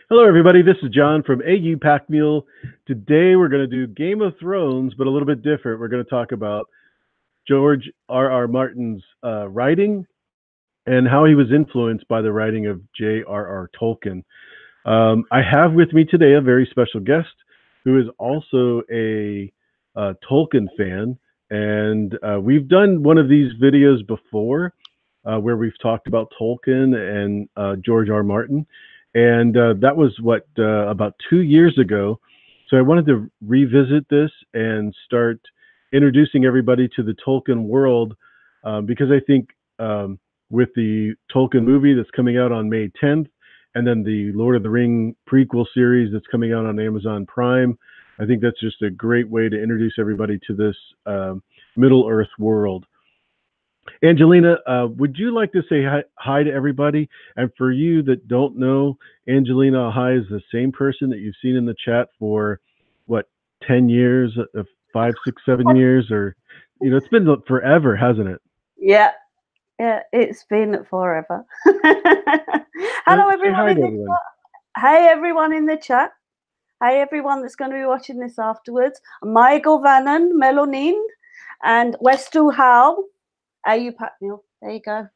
Hello, everybody. This is John from AU Packmule. Today, we're going to do Game of Thrones, but a little bit different. We're going to talk about George R.R. Martin's writing and how he was influenced by the writing of J.R.R. Tolkien. I have with me today a very special guest who is also a Tolkien fan. And we've done one of these videos before where we've talked about Tolkien and George R. Martin. And that was about 2 years ago. So I wanted to revisit this and start introducing everybody to the Tolkien world because I think with the Tolkien movie that's coming out on May 10th, and then the Lord of the Ring prequel series that's coming out on Amazon Prime, I think that's just a great way to introduce everybody to this Middle-earth world. Angelina, would you like to say hi to everybody? And for you that don't know, Angelina Ahai is the same person that you've seen in the chat for, 10 years, 5, 6, 7 years, or, it's been forever, hasn't it? Yeah, it's been forever. Hello, everyone in the chat. Hey, everyone in the chat. Hey, everyone that's going to be watching this afterwards. Michael Vannon, Melonin, and Westu Howe. AU Packmule. There you go.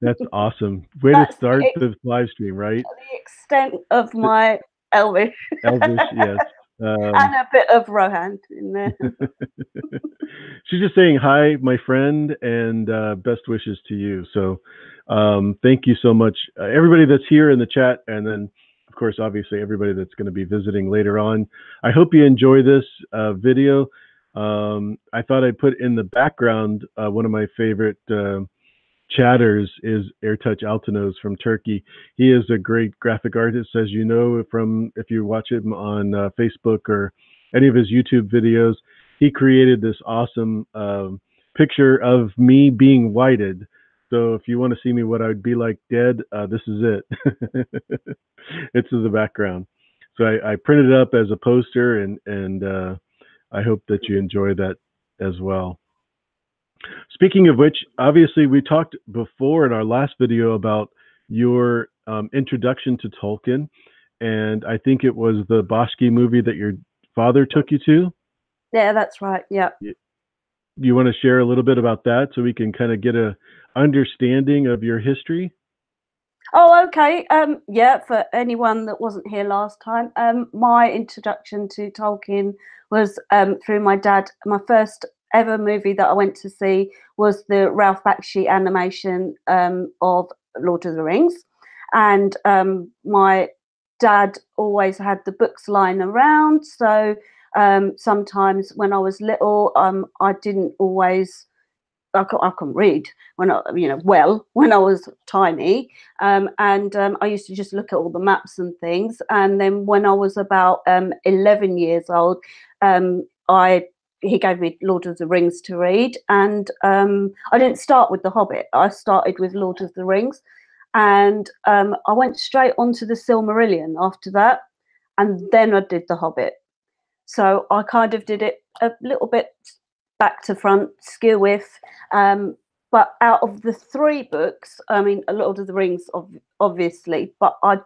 That's awesome. Way to start the live stream, right? The extent of my Elvish. Elvish, yes. And a bit of Rohan in there. She's just saying hi, my friend, and best wishes to you. So thank you so much. Everybody that's here in the chat, and then, of course, obviously, everybody that's going to be visiting later on. I hope you enjoy this video. I thought I'd put in the background one of my favorite chatters is Airtouch Altınoz from Turkey. He is a great graphic artist, as you know, from if you watch him on Facebook or any of his YouTube videos. He created this awesome picture of me being whited. So if you want to see me what I'd be like dead, this is it. It's in the background. So I printed it up as a poster, and I hope that you enjoy that as well. Speaking of which, obviously, we talked before in our last video about your introduction to Tolkien, and I think it was the Bosky movie that your father took you to. Yeah, that's right. Yeah. You want to share a little bit about that so we can kind of get a understanding of your history? Oh, okay. Yeah, for anyone that wasn't here last time, my introduction to Tolkien was through my dad. My first ever movie that I went to see was the Ralph Bakshi animation of Lord of the Rings. And my dad always had the books lying around. So sometimes when I was little, I didn't always... I can read when when I was tiny, and I used to just look at all the maps and things. And then when I was about 11 years old, he gave me Lord of the Rings to read, and I didn't start with The Hobbit. I started with Lord of the Rings, and I went straight onto the Silmarillion after that, and then I did The Hobbit. So I kind of did it a little bit back to front, skew with, but out of the 3 books, I mean, a Lord of the Rings, obviously, but the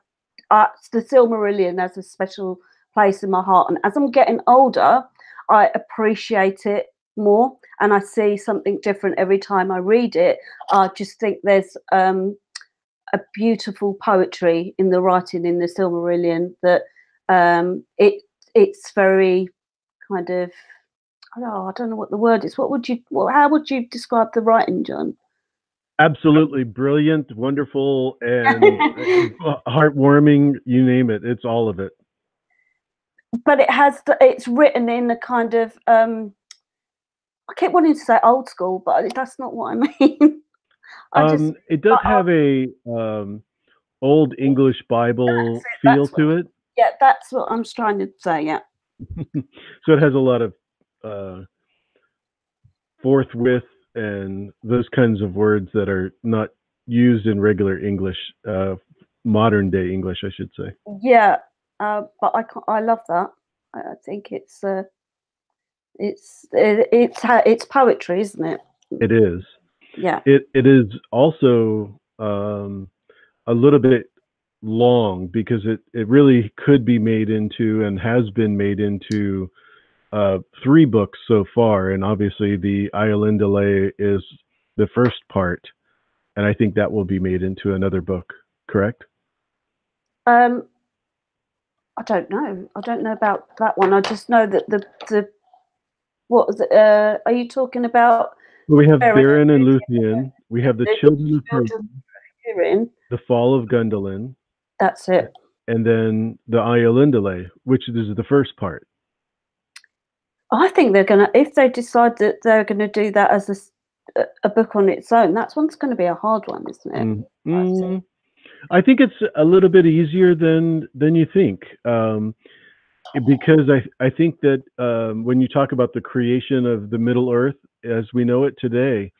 Silmarillion has a special place in my heart. And as I'm getting older, I appreciate it more, and I see something different every time I read it. I just think there's a beautiful poetry in the writing in the Silmarillion that it's very kind of... I don't know what the word is. How would you describe the writing, John? Absolutely brilliant, wonderful, and heartwarming. You name it. It's all of it. But it's written in a kind of I keep wanting to say old school, but that's not what I mean. It does have a old English Bible feel to it. Yeah, that's what I'm trying to say. Yeah. So it has a lot of forthwith and those kinds of words that are not used in regular English, modern day English, I should say. Yeah, but I love that. I think it's poetry, isn't it? It is. Yeah. It is also a little bit long because it really could be made into and has been made into 3 books so far, and obviously the Iolindale is the first part, and I think that will be made into another book. Correct? I don't know. I don't know about that one. I just know that the what was it? Are you talking about? Well, we have Beren Beren and Luthien. We have the Children of children Húrin, hearing? the Fall of Gundolin, That's it. and then the Iolindale, which is the first part. I think they're gonna, if they decide that they're gonna do that as a book on its own, that one's going to be a hard one, isn't it? I think it's a little bit easier than you think, because I think that when you talk about the creation of the Middle Earth as we know it today,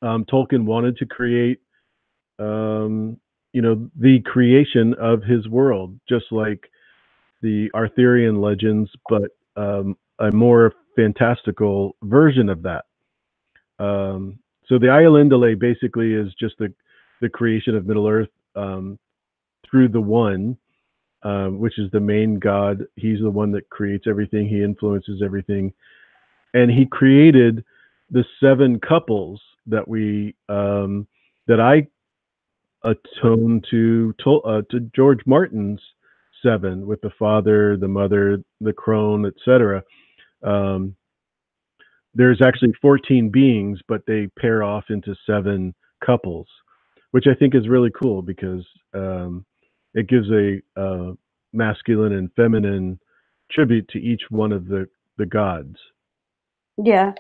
Tolkien wanted to create, the creation of his world, just like the Arthurian legends, but a more fantastical version of that. So the Iolindale basically is just the creation of Middle Earth through the One, which is the main god. He's the one that creates everything. He influences everything, and he created the 7 couples that that I atone to George Martin's 7, with the father, the mother, the crone, etc. There's actually 14 beings, but they pair off into 7 couples, which I think is really cool because it gives a masculine and feminine tribute to each one of the gods. Yeah.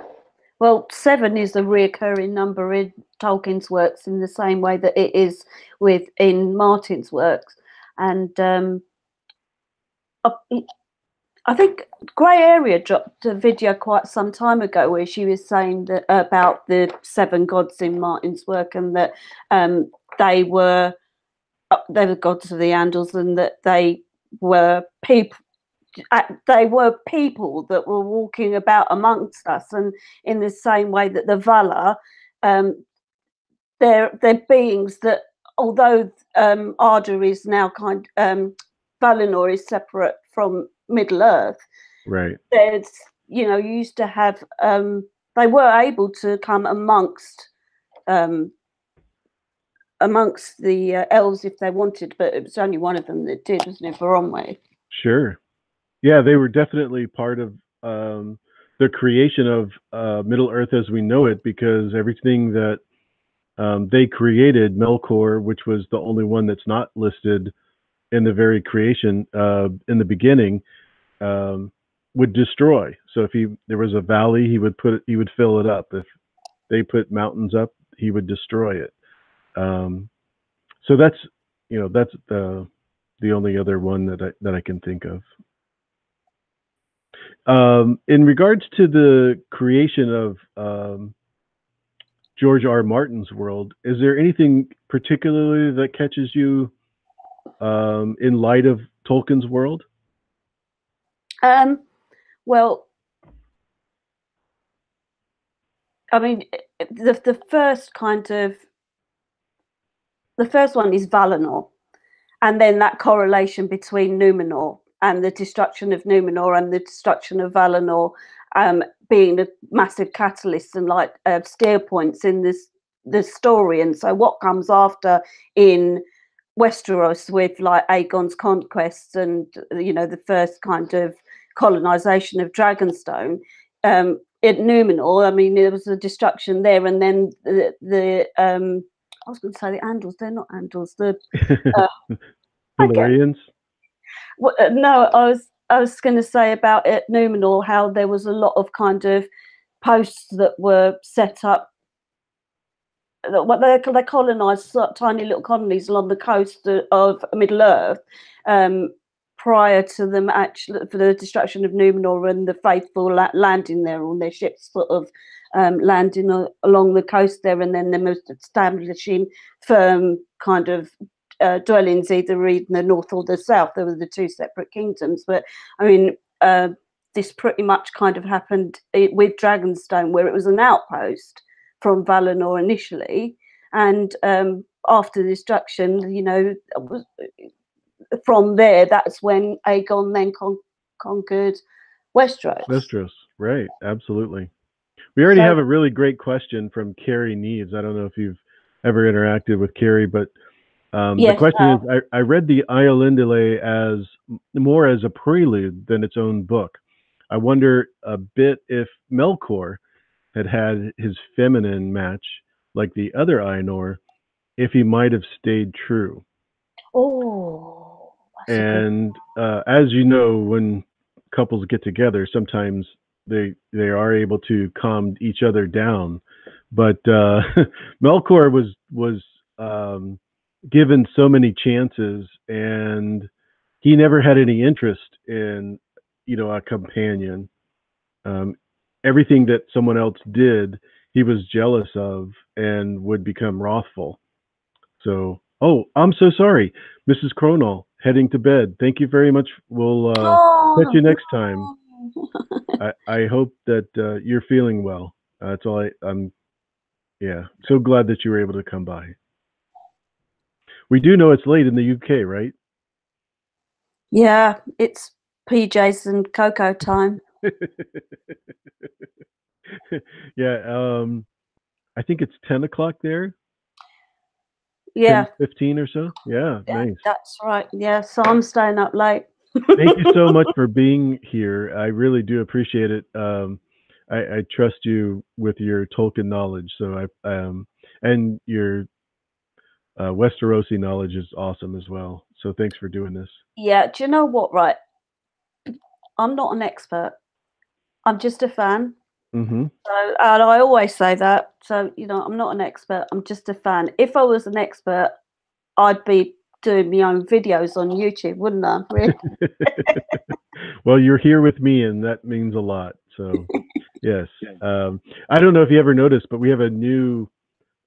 Well, 7 is a reoccurring number in Tolkien's works in the same way that it is in Martin's works. And I think Grey Area dropped a video quite some time ago where she was saying that about the 7 gods in Martin's work, and that they were gods of the Andals, and that they were people. They were people that were walking about amongst us, and in the same way that the Valar, they're beings that, although Arda is now Valinor is separate from Middle Earth, right? There's, you used to have, they were able to come amongst the elves if they wanted, but it was only one of them that did, wasn't it, Baronwe? Sure. Yeah, they were definitely part of the creation of Middle Earth as we know it, because everything that they created, Melkor, which was the only one that's not listed in the very creation in the beginning, would destroy. So if there was a valley, he would fill it up. If they put mountains up, he would destroy it. So that's the only other one that I can think of. In regards to the creation of George R.R. Martin's world, is there anything particularly that catches you in light of Tolkien's world? Well, I mean, the first one is Valinor, and then that correlation between Numenor and the destruction of Numenor and the destruction of Valinor being a massive catalyst and steer points in the story. And so what comes after in Westeros with Aegon's conquest and the first kind of colonization of Dragonstone, at Numenor, I mean, there was a destruction there, and then the I was going to say the Andals. They're not Andals. The Valyrians. Well, no, I was going to say about at Numenor how there was a lot of kind of posts that were set up. They colonised tiny little colonies along the coast of Middle Earth prior to them actually, for the destruction of Numenor, and the faithful landing there on their ships, sort of landing along the coast there, and then them establishing firm kind of dwellings either in the north or the south. There were the 2 separate kingdoms. But I mean, this pretty much kind of happened with Dragonstone, where it was an outpost from Valinor initially, and after the destruction, you know, from there, that's when Aegon then conquered Westeros. Westeros, right? Absolutely. We already have a really great question from Carrie Needs. I don't know if you've ever interacted with Carrie, but yes, the question is: I read the Iolindale as more as a prelude than its own book. I wonder a bit if Melkor had his feminine match like the other Ainur, if he might have stayed true. Oh, and as you know, when couples get together, sometimes they are able to calm each other down. But Melkor was given so many chances, and he never had any interest in, you know, a companion. Everything that someone else did, he was jealous of and would become wrathful. So, oh, I'm so sorry, Mrs. Cronall, heading to bed. Thank you very much. We'll catch you next time. I hope that you're feeling well. That's all I'm. Yeah, so glad that you were able to come by. We do know it's late in the UK, right? Yeah, it's PJs and Cocoa time. Yeah, I think it's 10 o'clock there. Yeah, 10:15 or so. Yeah, nice. That's right. Yeah, so I'm staying up late. Thank you so much for being here. I really do appreciate it. I trust you with your Tolkien knowledge. So and your Westerosi knowledge is awesome as well. So thanks for doing this. Yeah, do you know what? Right, I'm not an expert. I'm just a fan. Mm-hmm. So, and I always say that. So, you know, I'm not an expert. I'm just a fan. If I was an expert, I'd be doing my own videos on YouTube, wouldn't I? Really? Well, you're here with me, and that means a lot. So, yes. I don't know if you ever noticed, but we have a new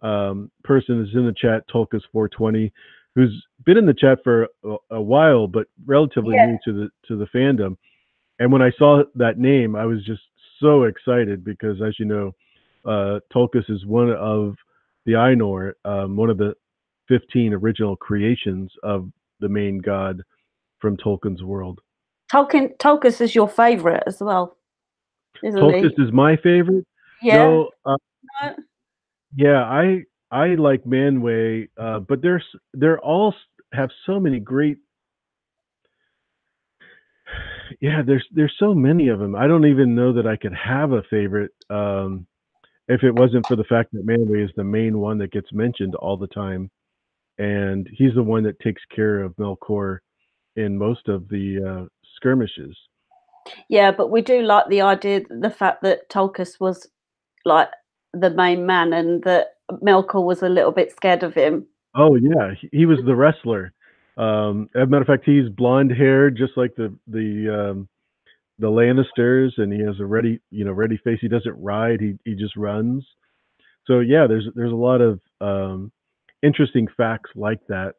person that's in the chat, Tolkus420, who's been in the chat for a while, but relatively new to the fandom. And when I saw that name, I was just so excited because, as you know, Tolkus is one of the Ainur, one of the 15 original creations of the main god from Tolkien's world. Tolkus is your favorite as well, isn't Tolkus he? is my favorite. Yeah. No, yeah, I like Manwë, but they're all have so many great. Yeah, there's so many of them. I don't even know that I could have a favorite if it wasn't for the fact that Manwë is the main one that gets mentioned all the time, and he's the one that takes care of Melkor in most of the skirmishes. Yeah, but we do like the idea, the fact that Tolkus was like the main man and that Melkor was a little bit scared of him. Oh yeah, he was the wrestler. As a matter of fact, he's blonde haired, just like the Lannisters, and he has a ready face. He doesn't ride; he just runs. So yeah, there's a lot of interesting facts like that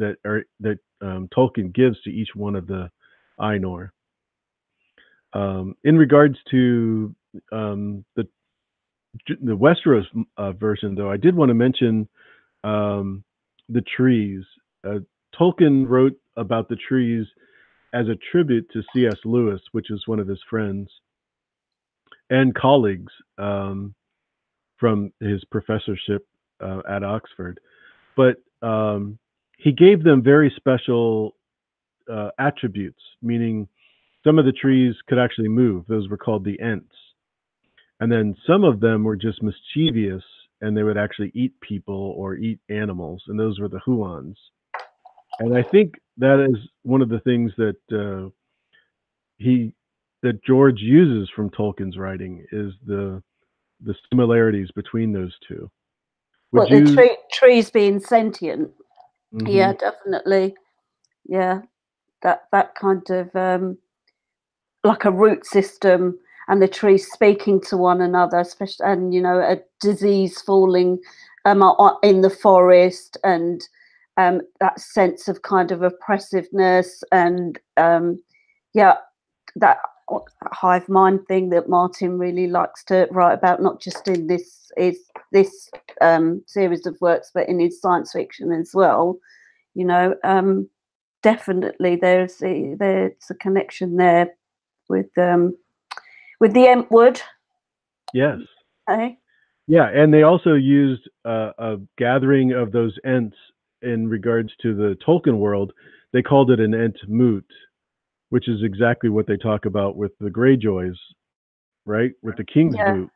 Tolkien gives to each one of the Ainur. In regards to the Westeros version, though, I did want to mention the trees. Tolkien wrote about the trees as a tribute to C.S. Lewis, which is one of his friends and colleagues from his professorship at Oxford. But he gave them very special attributes, meaning some of the trees could actually move. Those were called the Ents. And then some of them were just mischievous, and they would actually eat people or eat animals, and those were the Huans. And I think that is one of the things that George uses from Tolkien's writing is the similarities between those two. Well, the trees being sentient. Mm-hmm. Yeah, definitely. Yeah, that kind of like a root system, and the trees speaking to one another, especially, and you know, a disease falling in the forest, and that sense of kind of oppressiveness, and yeah, that hive mind thing that Martin really likes to write about, not just in this series of works, but in his science fiction as well. You know, definitely there's a connection there with the Entwood. Yes. Okay. Yeah, and they also used a gathering of those Ents in regards to the Tolkien world. They called it an Ent moot, which is exactly what they talk about with the Greyjoys, right? With the King's moot.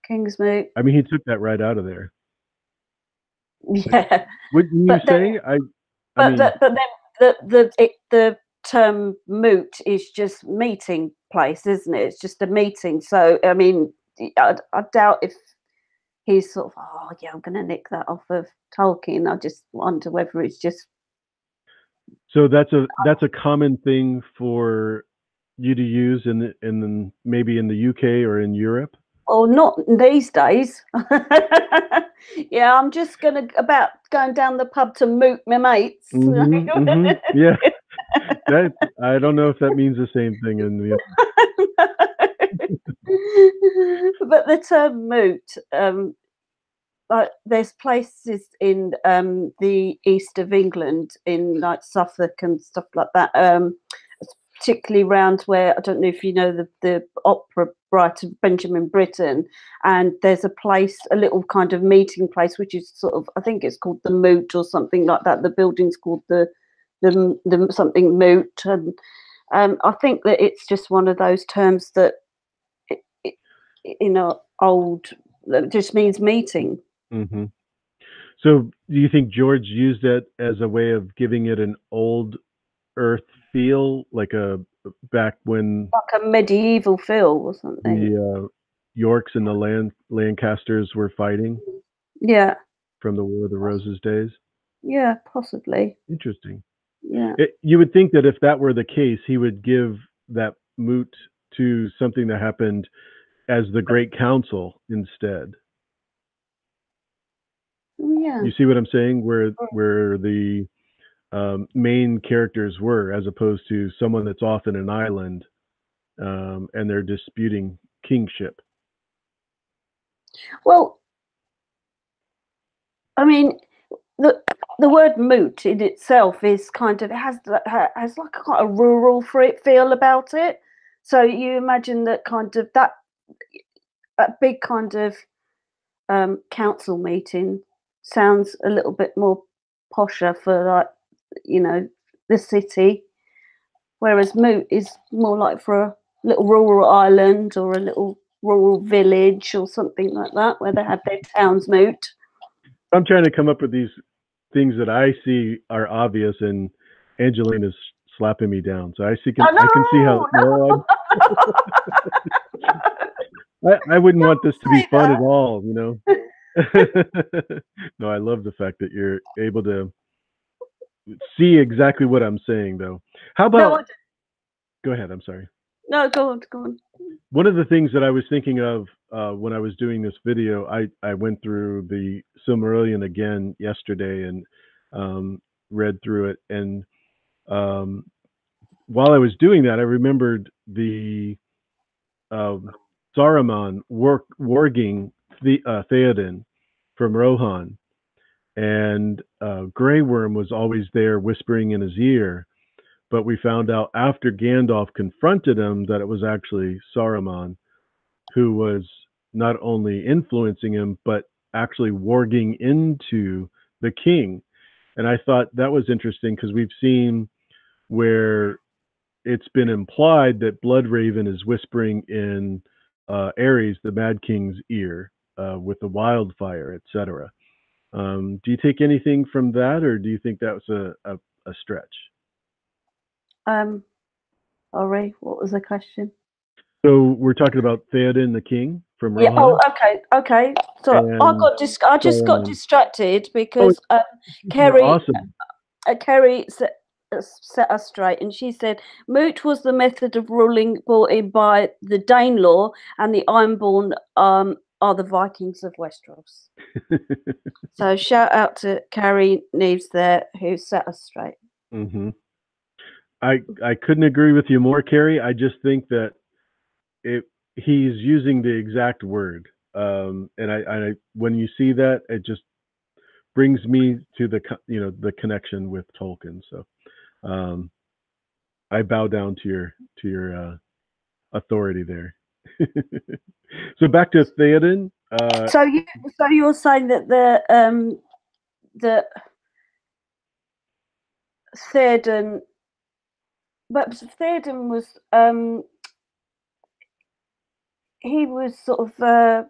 King's moot. I mean, he took that right out of there. Yeah. Wouldn't you say? But then the term moot is just meeting place, isn't it? It's just a meeting. So I mean, I doubt if he's sort of, oh yeah, I'm going to nick that off of Tolkien. I just wonder whether it's just. So that's a common thing for you to use in maybe in the UK or in Europe. Oh, not these days. Yeah, I'm just going down the pub to moot my mates. Yeah, that I don't know if that means the same thing in the. But the term moot, like there's places in the east of England, in like Suffolk and stuff like that, particularly around where, I don't know if you know the opera writer Benjamin Britten, and there's a place, a little kind of meeting place, which is sort of, I think it's called the Moot or something like that. The building's called the something Moot, and I think that it's just one of those terms that old, that just means meeting. Mm-hmm. So do you think George used it as a way of giving it an old Earth feel, like back when, like a medieval feel or something? The Yorks and the Lancasters were fighting? Yeah. From the War of the Roses days? Yeah, possibly. Interesting. Yeah. You would think that if that were the case, he would give that moot to something that happened as the Great Council instead. Yeah. You see what I'm saying? Where the main characters were, as opposed to someone that's off in an island, and they're disputing kingship. Well, I mean, the word moot in itself is kind of, it has like a kind of rural feel about it. So you imagine that kind of that big kind of council meeting sounds a little bit more posher for, like, the city, whereas moot is more like for a little rural island or a little rural village or something like that, where they have their town's moot. I'm trying to come up with these things that I see are obvious, and Angelina's slapping me down. So I can see how. No. I wouldn't want this to be fun at all, No, I love the fact that you're able to see exactly what I'm saying, though. How about? Go ahead. I'm sorry. No, go on. One of the things that I was thinking of when I was doing this video, I went through the Silmarillion again yesterday and read through it. And while I was doing that, I remembered the Saruman warging Theoden from Rohan. And Grey Worm was always there whispering in his ear. But we found out after Gandalf confronted him that it was actually Saruman who was not only influencing him, but actually warging into the king. And I thought that was interesting because we've seen where it's been implied that Bloodraven is whispering in Aerys, the Mad King's ear, with the wildfire, etc. Do you take anything from that, or do you think that was a stretch? Sorry, what was the question? So we're talking about Theoden the king from Rohan. Yeah. Oh, okay. So I just got distracted because Kerry, awesome. Kerry set us straight, and she said moot was the method of ruling brought in by the Danelaw, and the Ironborn are the Vikings of Westeros. So shout out to Carrie Neves there, who set us straight. Mm-hmm. I couldn't agree with you more, Carrie. I just think that he's using the exact word, and I when you see that, it just brings me to the connection with Tolkien. So I bow down to your authority there. So back to Theoden. So you're saying that the Theoden, but Theoden was he was sort of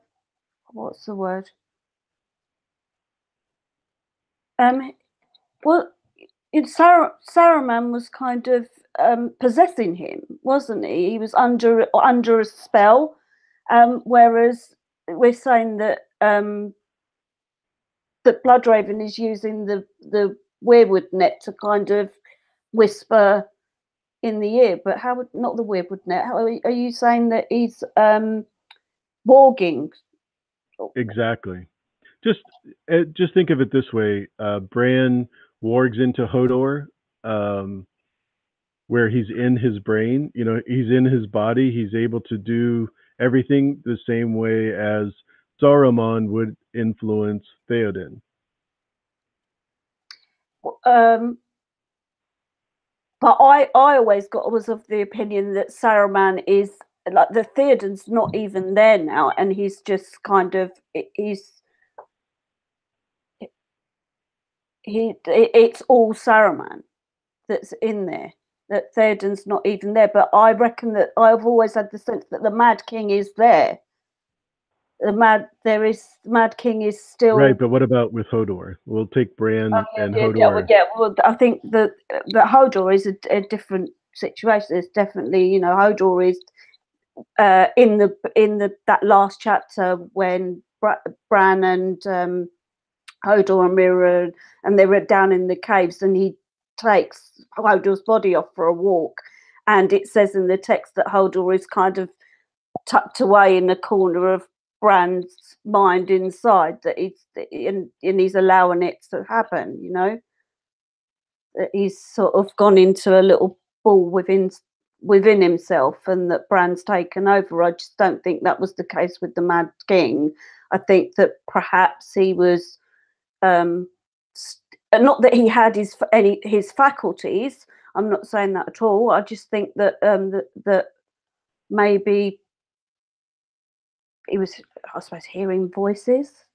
what's the word? Well, Saruman was kind of possessing him, wasn't he? He was under a spell, whereas we're saying that that Bloodraven is using the weirwood net to kind of whisper in the ear. But how would not the weirwood net? How are you saying that he's warging? Exactly. Just think of it this way: Bran wargs into Hodor, where he's in his brain. You know, he's in his body. He's able to do everything the same way as Saruman would influence Theoden. But I always was of the opinion that Saruman is like the Theoden's not even there now, and he's just kind of it's all Saruman that's in there. That Theoden's not even there. But I reckon that I've always had the sense that the Mad King is there. The Mad King is still right. But what about with Hodor? We'll take Bran and Hodor. Well, I think that Hodor is a different situation. It's definitely, Hodor is in that last chapter when Bran and Hodor and Mirror and they were down in the caves, and he takes Hodor's body off for a walk, and it says in the text that Hodor is kind of tucked away in a corner of Bran's mind inside, that he's allowing it to happen, that he's sort of gone into a little ball within himself, and that Bran's taken over. I just don't think that was the case with the Mad King. I think that perhaps he was not that he had his faculties. I'm not saying that at all. I just think that that maybe he was, I suppose, hearing voices.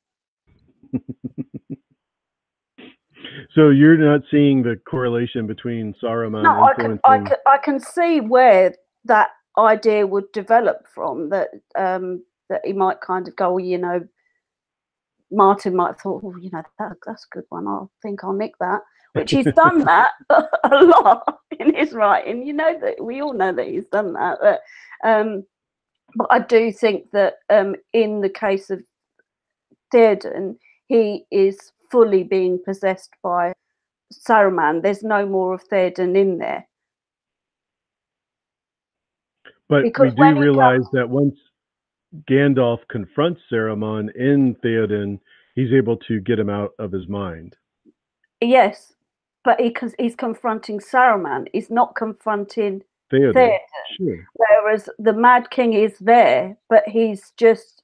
So you're not seeing the correlation between Saruman influencing... I can see where that idea would develop from, that that he might kind of go, Martin might have thought, that's a good one. I think I'll nick that. Which he's done that a lot in his writing. That we all know that he's done that. But I do think that in the case of Theoden, he is fully being possessed by Saruman. There's no more of Theoden in there. But because we do realize that once Gandalf confronts Saruman in Theoden, he's able to get him out of his mind. Yes, but he's confronting Saruman. He's not confronting Theoden. Sure. Whereas the Mad King is there, but he's just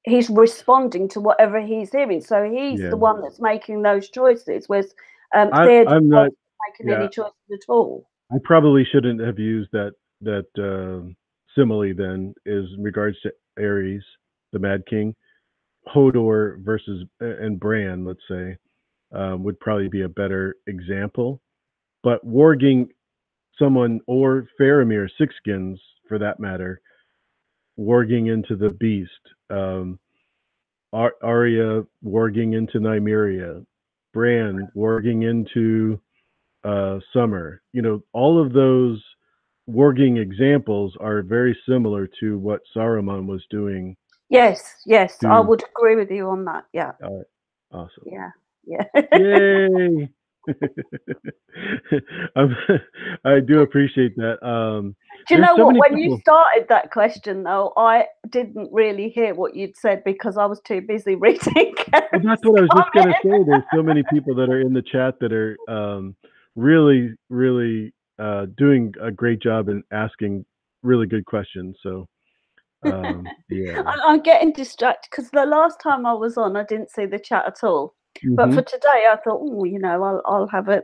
he's responding to whatever he's hearing. So he's the one that's making those choices. Whereas Theoden not making any choices at all. I probably shouldn't have used that simile then, is in regards to Ares, the Mad King. Hodor versus and Bran, let's say, would probably be a better example. But warging someone, or Faramir, Sixskins for that matter, warging into the beast, Arya warging into Nymeria, Bran warging into Summer. All of those warging examples are very similar to what Saruman was doing. Yes, I would agree with you on that. Yeah. All right. Awesome. Yeah. Yay! I do appreciate that. Do you know what? When you started that question, though, I didn't really hear what you'd said because I was too busy reading. Well, that's what I was just going to say. There's so many people that are in the chat that are really, really doing a great job in asking really good questions. So yeah. I'm getting distracted because the last time I was on, I didn't see the chat at all. But for today, I thought, oh, you know, I'll have a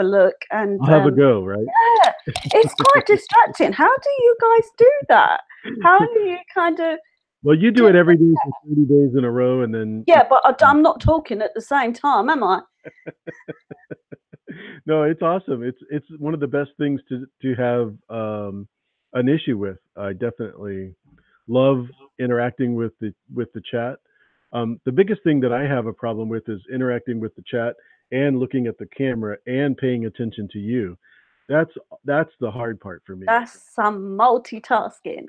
look, and I'll have a go, right? yeah, it's quite distracting. How do you guys do that? How do you kind of? Well, you do it every day for 30 days in a row, and then Yeah, but I'm not talking at the same time, am I? No, it's awesome. It's one of the best things to have an issue with. I definitely love interacting with the chat. The biggest thing that I have a problem with is interacting with the chat and looking at the camera and paying attention to you. That's the hard part for me. That's some multitasking.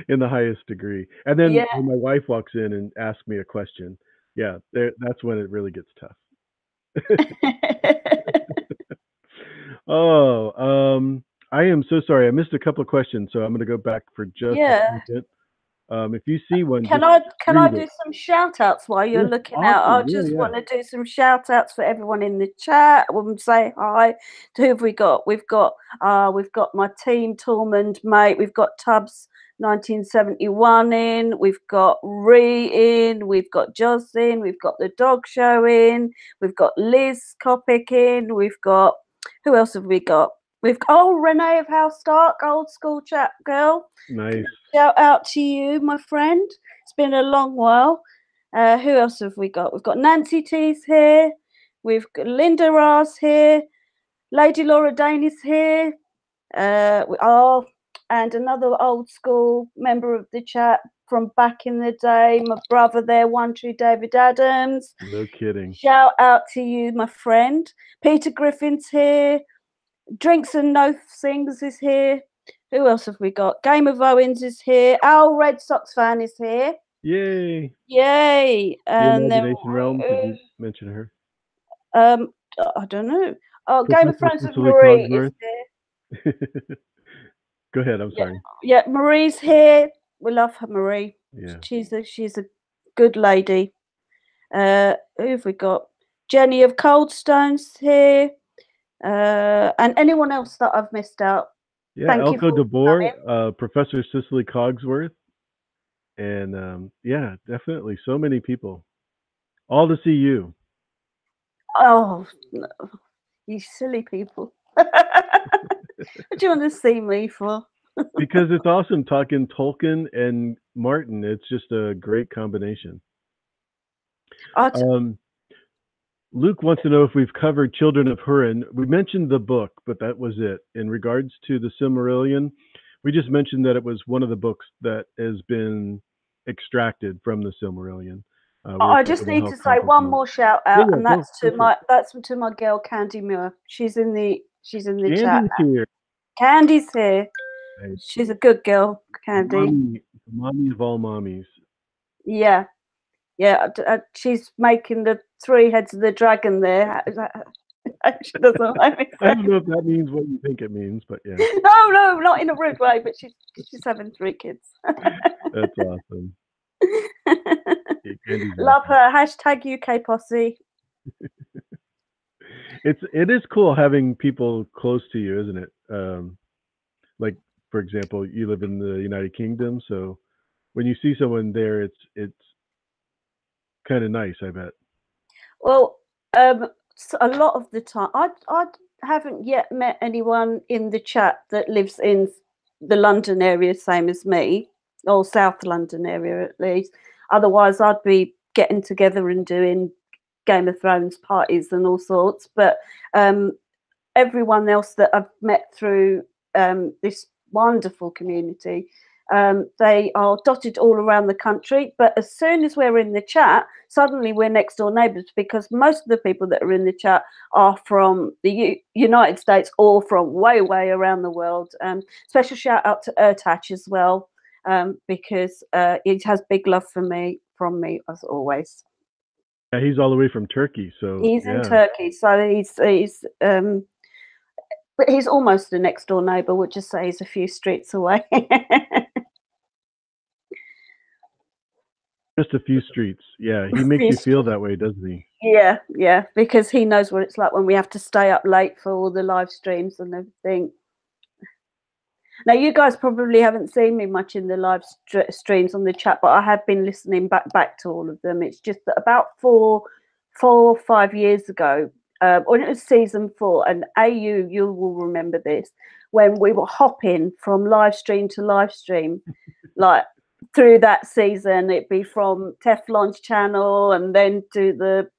In the highest degree. And then Yeah. when my wife walks in and asks me a question, yeah, that's when it really gets tough. Oh, I am so sorry. I missed a couple of questions, so I'm going to go back for just a second. If you see one, Can I do some shout outs while you're looking out? I just want to do some shout outs for everyone in the chat. I want to say hi. Who have we got? We've got my team Tormund, mate. We've got Tubbs 1971 in. We've got Ree in. We've got Joss in. We've got the dog show in. We've got Liz Kopic in. We've got, who else have we got? We've got Renee of House Stark, old school chat girl. Nice. Shout out to you, my friend. It's been a long while. Who else have we got? We've got Nancy T's here. We've got Linda R's here. Lady Laura Dane is here. And another old school member of the chat from back in the day, my brother there, One True David Adams. No kidding. Shout out to you, my friend. Peter Griffin's here. Drinks and No Sings is here. Who else have we got? Game of Owens is here. Al Red Sox fan is here. Yay! Yay! And the Imagination Realm. Did you mention her? I don't know. Oh, Game of Thrones with Marie is here. Go ahead. I'm sorry. Yeah, Marie's here. We love her, Marie. Yeah. She's a good lady. Who have we got? Jenny of Coldstone's here. And anyone else that I've missed out. Yeah, Elko DeBoer, Professor Cicely Cogsworth, and yeah, definitely so many people, all to see you. Oh, no. You silly people! What do you want to see me for? Because it's awesome talking Tolkien and Martin. It's just a great combination. Luke wants to know if we've covered Children of Hurin. We mentioned the book, but that was it. In regards to the Silmarillion, we just mentioned that it was one of the books that has been extracted from the Silmarillion. I just need to say one more shout out, and that's to my girl Candy Muir. She's in the chat. Here. Candy's here. Nice. She's a good girl, Candy. Mommy of all mommies. Yeah. Yeah, she's making the 3 heads of the dragon there. She doesn't like me. I don't know if that means what you think it means, but yeah. No, not in a rude way, but she's having 3 kids. That's awesome. Love her. Hashtag UK Posse. It is cool having people close to you, isn't it? Like, for example, you live in the United Kingdom, so when you see someone there, it's kind of nice, I bet. Well, a lot of the time, I haven't yet met anyone in the chat that lives in the London area, same as me, or South London area at least. Otherwise, I'd be getting together and doing Game of Thrones parties and all sorts. But everyone else that I've met through this wonderful community, they are dotted all around the country, but as soon as we're in the chat, suddenly we're next door neighbours, because most of the people that are in the chat are from the United States or from way around the world. Special shout out to Ertach as well, because it has big love from me as always. Yeah, he's all the way from Turkey, so he's in Turkey, so but he's almost a next door neighbour. We'll just say he's a few streets away. Just a few streets. Yeah, he makes you feel that way, doesn't he? Yeah, because he knows what it's like when we have to stay up late for all the live streams and everything. Now, you guys probably haven't seen me much in the live streams on the chat, but I have been listening back to all of them. It's just that about 4 or 5 years ago, when it was season 4, and AU, you will remember this, when we were hopping from live stream to live stream, like through that season. It'd be from Teflon's channel, and then to the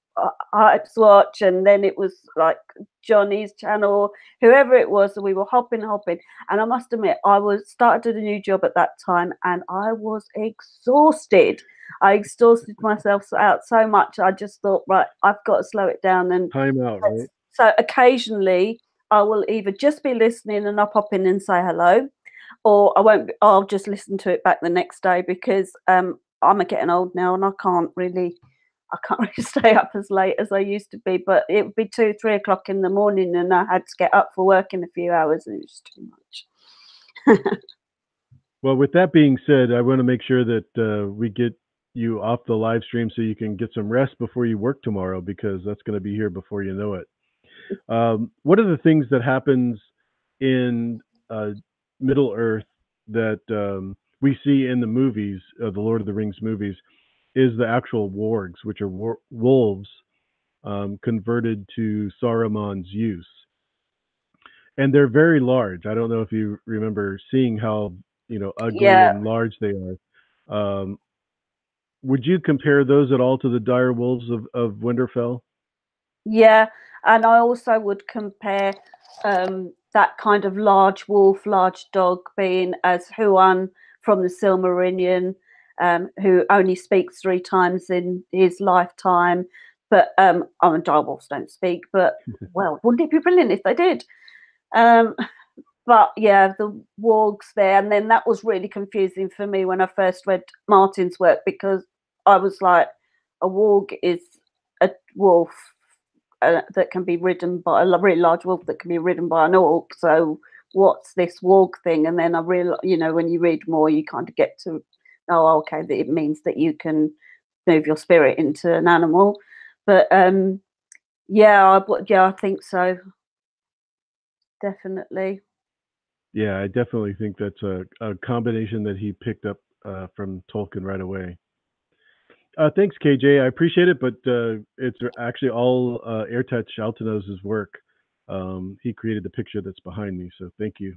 Hype's Watch, and then it was like Johnny's channel, whoever it was. We were hopping, and I must admit, I was started a new job at that time, and I was exhausted. I exhausted myself out so much. I just thought, right, I've got to slow it down. And time out, right? So occasionally I will either just be listening and I'll pop in and say hello, or I won't. I'll just listen to it back the next day, because I'm getting old now, and I can't really stay up as late as I used to be. But it would be 2, 3 o'clock in the morning, and I had to get up for work in a few hours, and it was too much. Well, with that being said, I want to make sure that we get you off the live stream so you can get some rest before you work tomorrow, because that's going to be here before you know it. One of the things that happens in Middle Earth that we see in the movies, the Lord of the Rings movies, is the actual wargs, which are wolves converted to Saruman's use. And they're very large. I don't know if you remember seeing how, ugly and large they are. Would you compare those at all to the dire wolves of Winterfell? Yeah, and I also would compare that kind of large wolf, large dog being as Huan from the Silmarillion, who only speaks 3 times in his lifetime. But dire wolves don't speak, but well, wouldn't it be brilliant if they did? But yeah, the wargs there, and then that was really confusing for me when I first read Martin's work, because I was like, a warg is a wolf that can be ridden by a really large wolf that can be ridden by an orc. So what's this warg thing? And then I realized, when you read more, you kind of get to, oh, okay, that it means that you can move your spirit into an animal. But yeah, I think so. Definitely. Yeah, I definitely think that's a combination that he picked up from Tolkien right away. Thanks, KJ. I appreciate it, but it's actually all Airtouch Altino's work. He created the picture that's behind me, so thank you.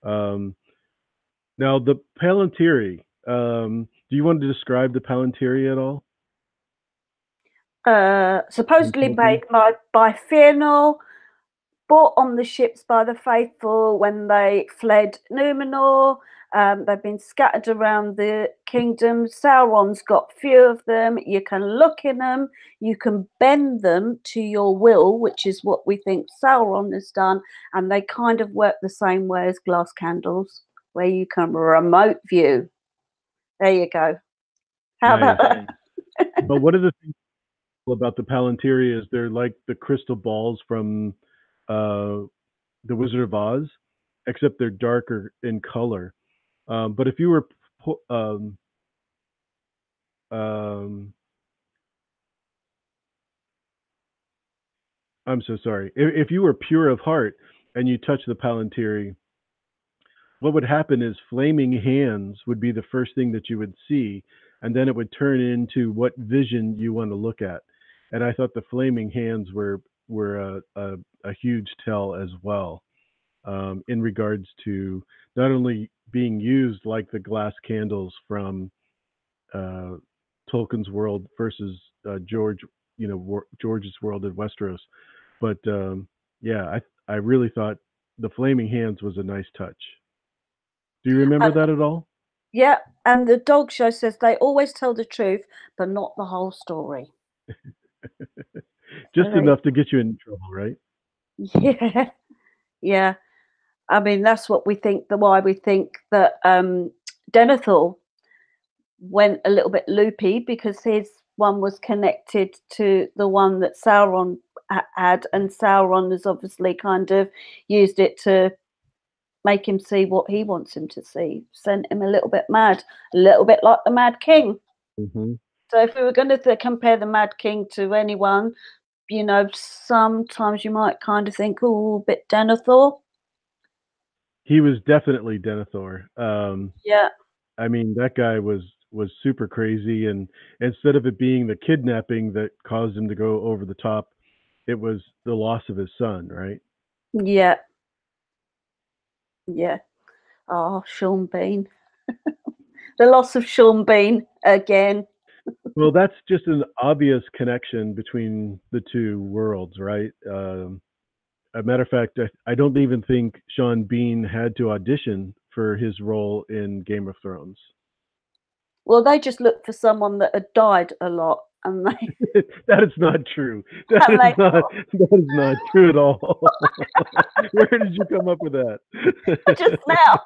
Now, the Palantiri. Do you want to describe the Palantiri at all? Supposedly made by Fëanor, brought on the ships by the faithful when they fled Numenor. They've been scattered around the kingdom. Sauron's got few of them. You can look in them. You can bend them to your will, which is what we think Sauron has done. And they kind of work the same way as glass candles, where you can remote view. There you go. How about that? But one of the things about the Palantiri is they're like the crystal balls from the Wizard of Oz, except they're darker in color. But if you were I'm so sorry. If you were pure of heart and you touch the Palantiri, what would happen is flaming hands would be the first thing that you would see, and then it would turn into what vision you want to look at. And I thought the flaming hands were a huge tell as well, in regards to not only being used like the glass candles from Tolkien's world versus George's world in Westeros, but yeah, I really thought the flaming hands was a nice touch. Do you remember that at all? Yeah, and the dog show says they always tell the truth, but not the whole story. Just enough to get you in trouble, right? Yeah, yeah. I mean, that's what we think. Why we think that Denethor went a little bit loopy, because his one was connected to the one that Sauron had, and Sauron has obviously kind of used it to make him see what he wants him to see. Sent him a little bit mad, a little bit like the Mad King. Mm-hmm. So if we were going to compare the Mad King to anyone, sometimes you might kind of think, oh, a bit Denethor. he was definitely Denethor. Yeah. I mean, that guy was super crazy, and instead of it being the kidnapping that caused him to go over the top, it was the loss of his son, right? Yeah. Yeah. Oh, Sean Bean. The loss of Sean Bean again. Well, that's just an obvious connection between the two worlds, right? A matter of fact, I don't even think Sean Bean had to audition for his role in Game of Thrones. Well, they just looked for someone that had died a lot, and they That is not true. That and they is not true at all. Where did you come up with that? just now.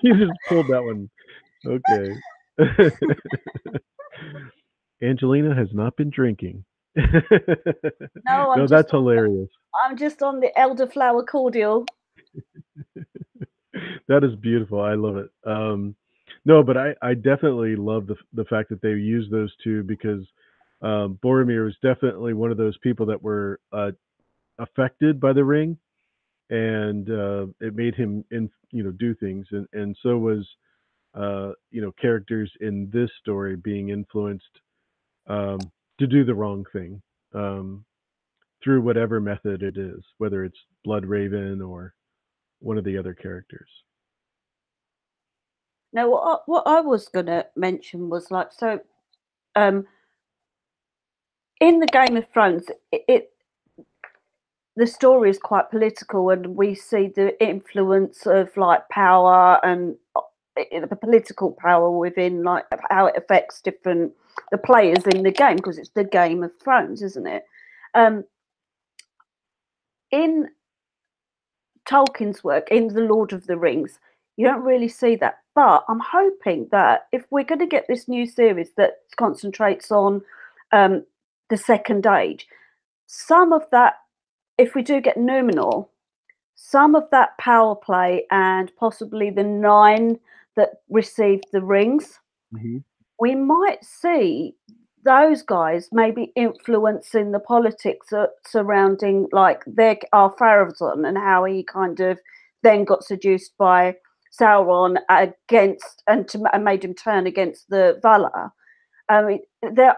You just pulled that one. Okay. Angelina has not been drinking. No, No, that's hilarious. I'm just on the elderflower cordial. That is beautiful. I love it. No, but I definitely love the fact that they use those two because Boromir was definitely one of those people that were affected by the ring, and it made him do things, and so was characters in this story being influenced to do the wrong thing um, through whatever method it is, whether it's Blood Raven or one of the other characters. Now, what I was going to mention was like, so in the Game of Thrones, the story is quite political, and we see the influence of like power and the political power within like how it affects the players in the game, because it's the Game of Thrones, isn't it? In Tolkien's work, in the Lord of the Rings, you don't really see that. But I'm hoping that if we're going to get this new series that concentrates on the Second Age, some of that, if we do get Numenor, some of that power play and possibly the 9 that received the rings, Mm-hmm. we might see those guys maybe influencing the politics surrounding like our Farazon, and how he kind of then got seduced by Sauron against and made him turn against the Valar. I mean, there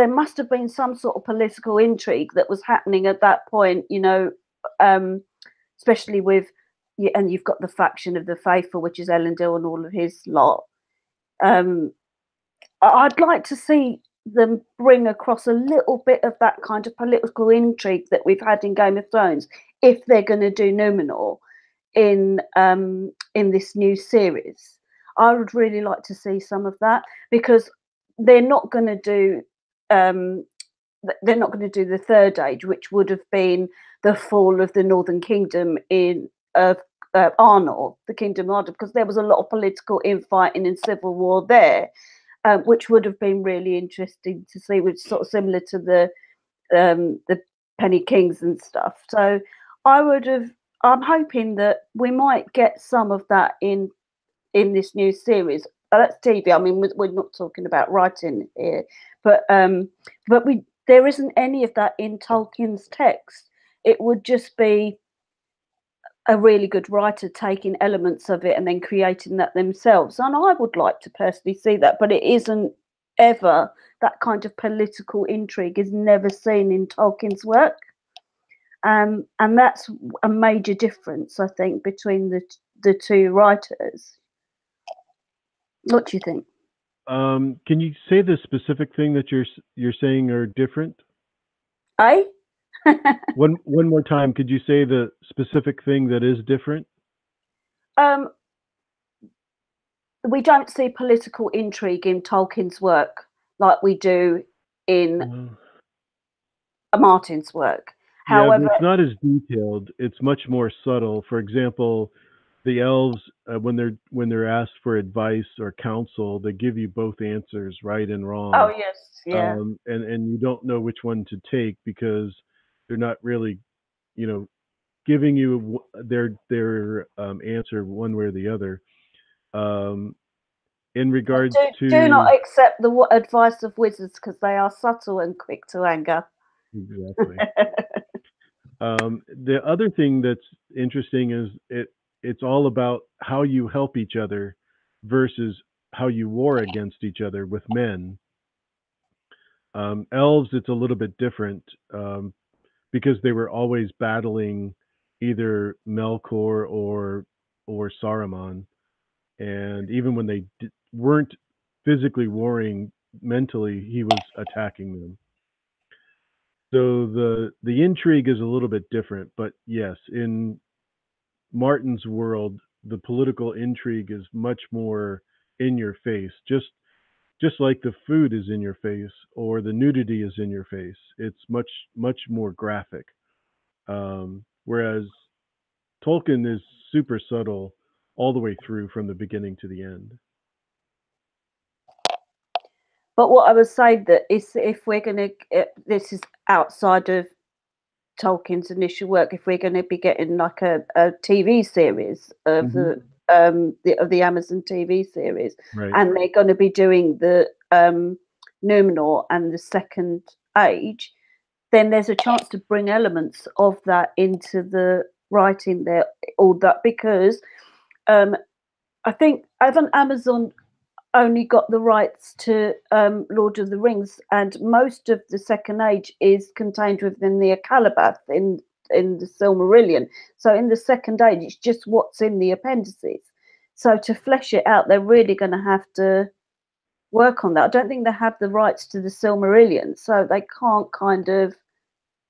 must have been some sort of political intrigue that was happening at that point, especially with, and you've got the faction of the faithful, which is Elendil and all of his lot. I'd like to see them bring across a little bit of that kind of political intrigue that we've had in Game of Thrones, if they're going to do Numenor in this new series. I would really like to see some of that, because they're not going to do the Third Age, which would have been the fall of the Northern Kingdom in Arnor, the Kingdom of Arnor, because there was a lot of political infighting and civil war there. Which would have been really interesting to see, which is sort of similar to the Penny Kings and stuff. So I'm hoping that we might get some of that in this new series. That's TV. I mean, we're not talking about writing here, but there isn't any of that in Tolkien's text. It would just be a really good writer taking elements of it and then creating that themselves. And I would like to personally see that, but it isn't ever, that kind of political intrigue is never seen in Tolkien's work. And that's a major difference, I think, between the two writers. What do you think? Can you say the specific thing that you're saying are different? Eh? One more time, could you say the specific thing that is different? We don't see political intrigue in Tolkien's work like we do in Martin's work. Yeah, However, it's not as detailed. It's much more subtle. For example, the elves, when they're asked for advice or counsel, they give you both answers, right and wrong. oh yes, yeah. And you don't know which one to take because they're not really, giving you their answer one way or the other. In regards to do not accept the advice of wizards, because they are subtle and quick to anger. Exactly. The other thing that's interesting is it's all about how you help each other versus how you war against each other with men. Elves, it's a little bit different because they were always battling either Melkor or Saruman, and even when they weren't physically warring, mentally he was attacking them. So the intrigue is a little bit different, but yes, in Martin's world, the political intrigue is much more in your face. Just like the food is in your face or the nudity is in your face. It's much more graphic. Whereas Tolkien is super subtle all the way through from the beginning to the end. But what I would say that is, if we're going to, this is outside of Tolkien's initial work, if we're going to be getting like a TV series of the Amazon TV series, Right. and they're going to be doing the Numenor and the Second Age, then there's a chance to bring elements of that into the writing there, all that, because I think haven't Amazon only got the rights to Lord of the Rings, and most of the Second Age is contained within the Akalabath in the Silmarillion. So in the Second Age, it's just what's in the appendices. So to flesh it out, they're really going to have to work on that. I don't think they have the rights to the Silmarillion, so they can't kind of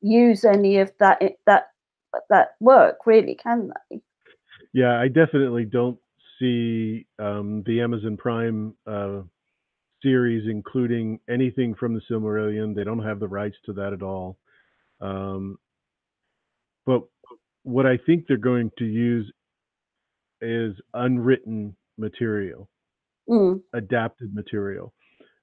use any of that work, really, can they? Yeah, I definitely don't see the Amazon Prime series including anything from the Silmarillion. They don't have the rights to that at all. But what I think they're going to use is unwritten material, adapted material.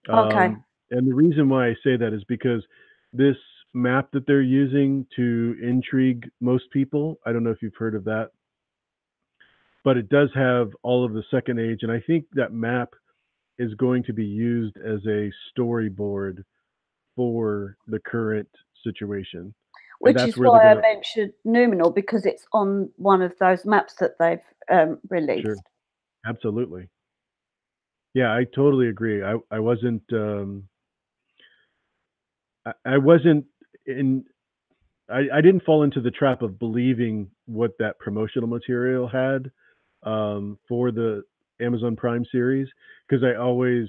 Okay. And the reason why I say that is because this map that they're using to intrigue most people, I don't know if you've heard of that, but it does have all of the Second Age. And I think that map is going to be used as a storyboard for the current situation. And Which that's is where they're why going I to. mentioned Numenor, because it's on one of those maps that they've Sure. released. Absolutely. Yeah, I totally agree. I wasn't I wasn't in I didn't fall into the trap of believing what that promotional material had for the Amazon Prime series because I always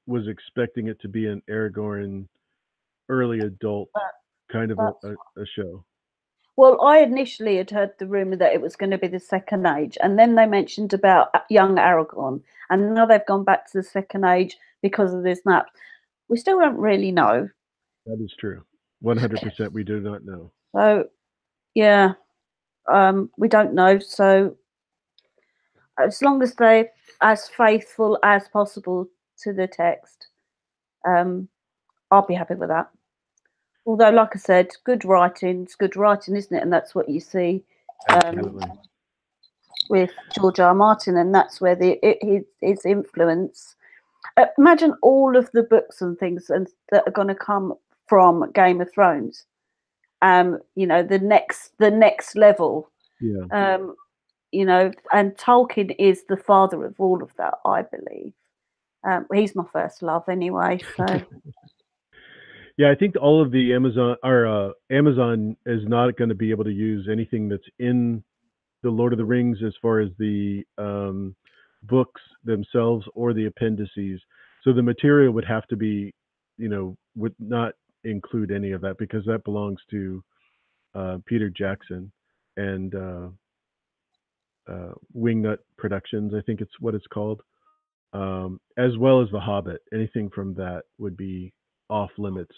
was expecting it to be an Aragorn early adult That, kind of that's a show. Well, I initially had heard the rumor that it was going to be the Second Age, and then they mentioned about young Aragorn, and now they've gone back to the Second Age because of this map. We still don't really know. That is true. 100% we do not know. So yeah, we don't know. So as long as they're as faithful as possible to the text, I'll be happy with that. Although, like I said, good writing, it's good writing, isn't it? And that's what you see Absolutely. with George R.R. Martin, and that's where his influence. Imagine all of the books and things that are going to come from Game of Thrones. The next level. Yeah. And Tolkien is the father of all of that, I believe. He's my first love, anyway. So. Yeah, I think all of the Amazon is not going to be able to use anything that's in the Lord of the Rings as far as the books themselves or the appendices. So the material would have to be, would not include any of that because that belongs to Peter Jackson and Wingnut Productions, I think it's what it's called, as well as The Hobbit. Anything from that would be off limits.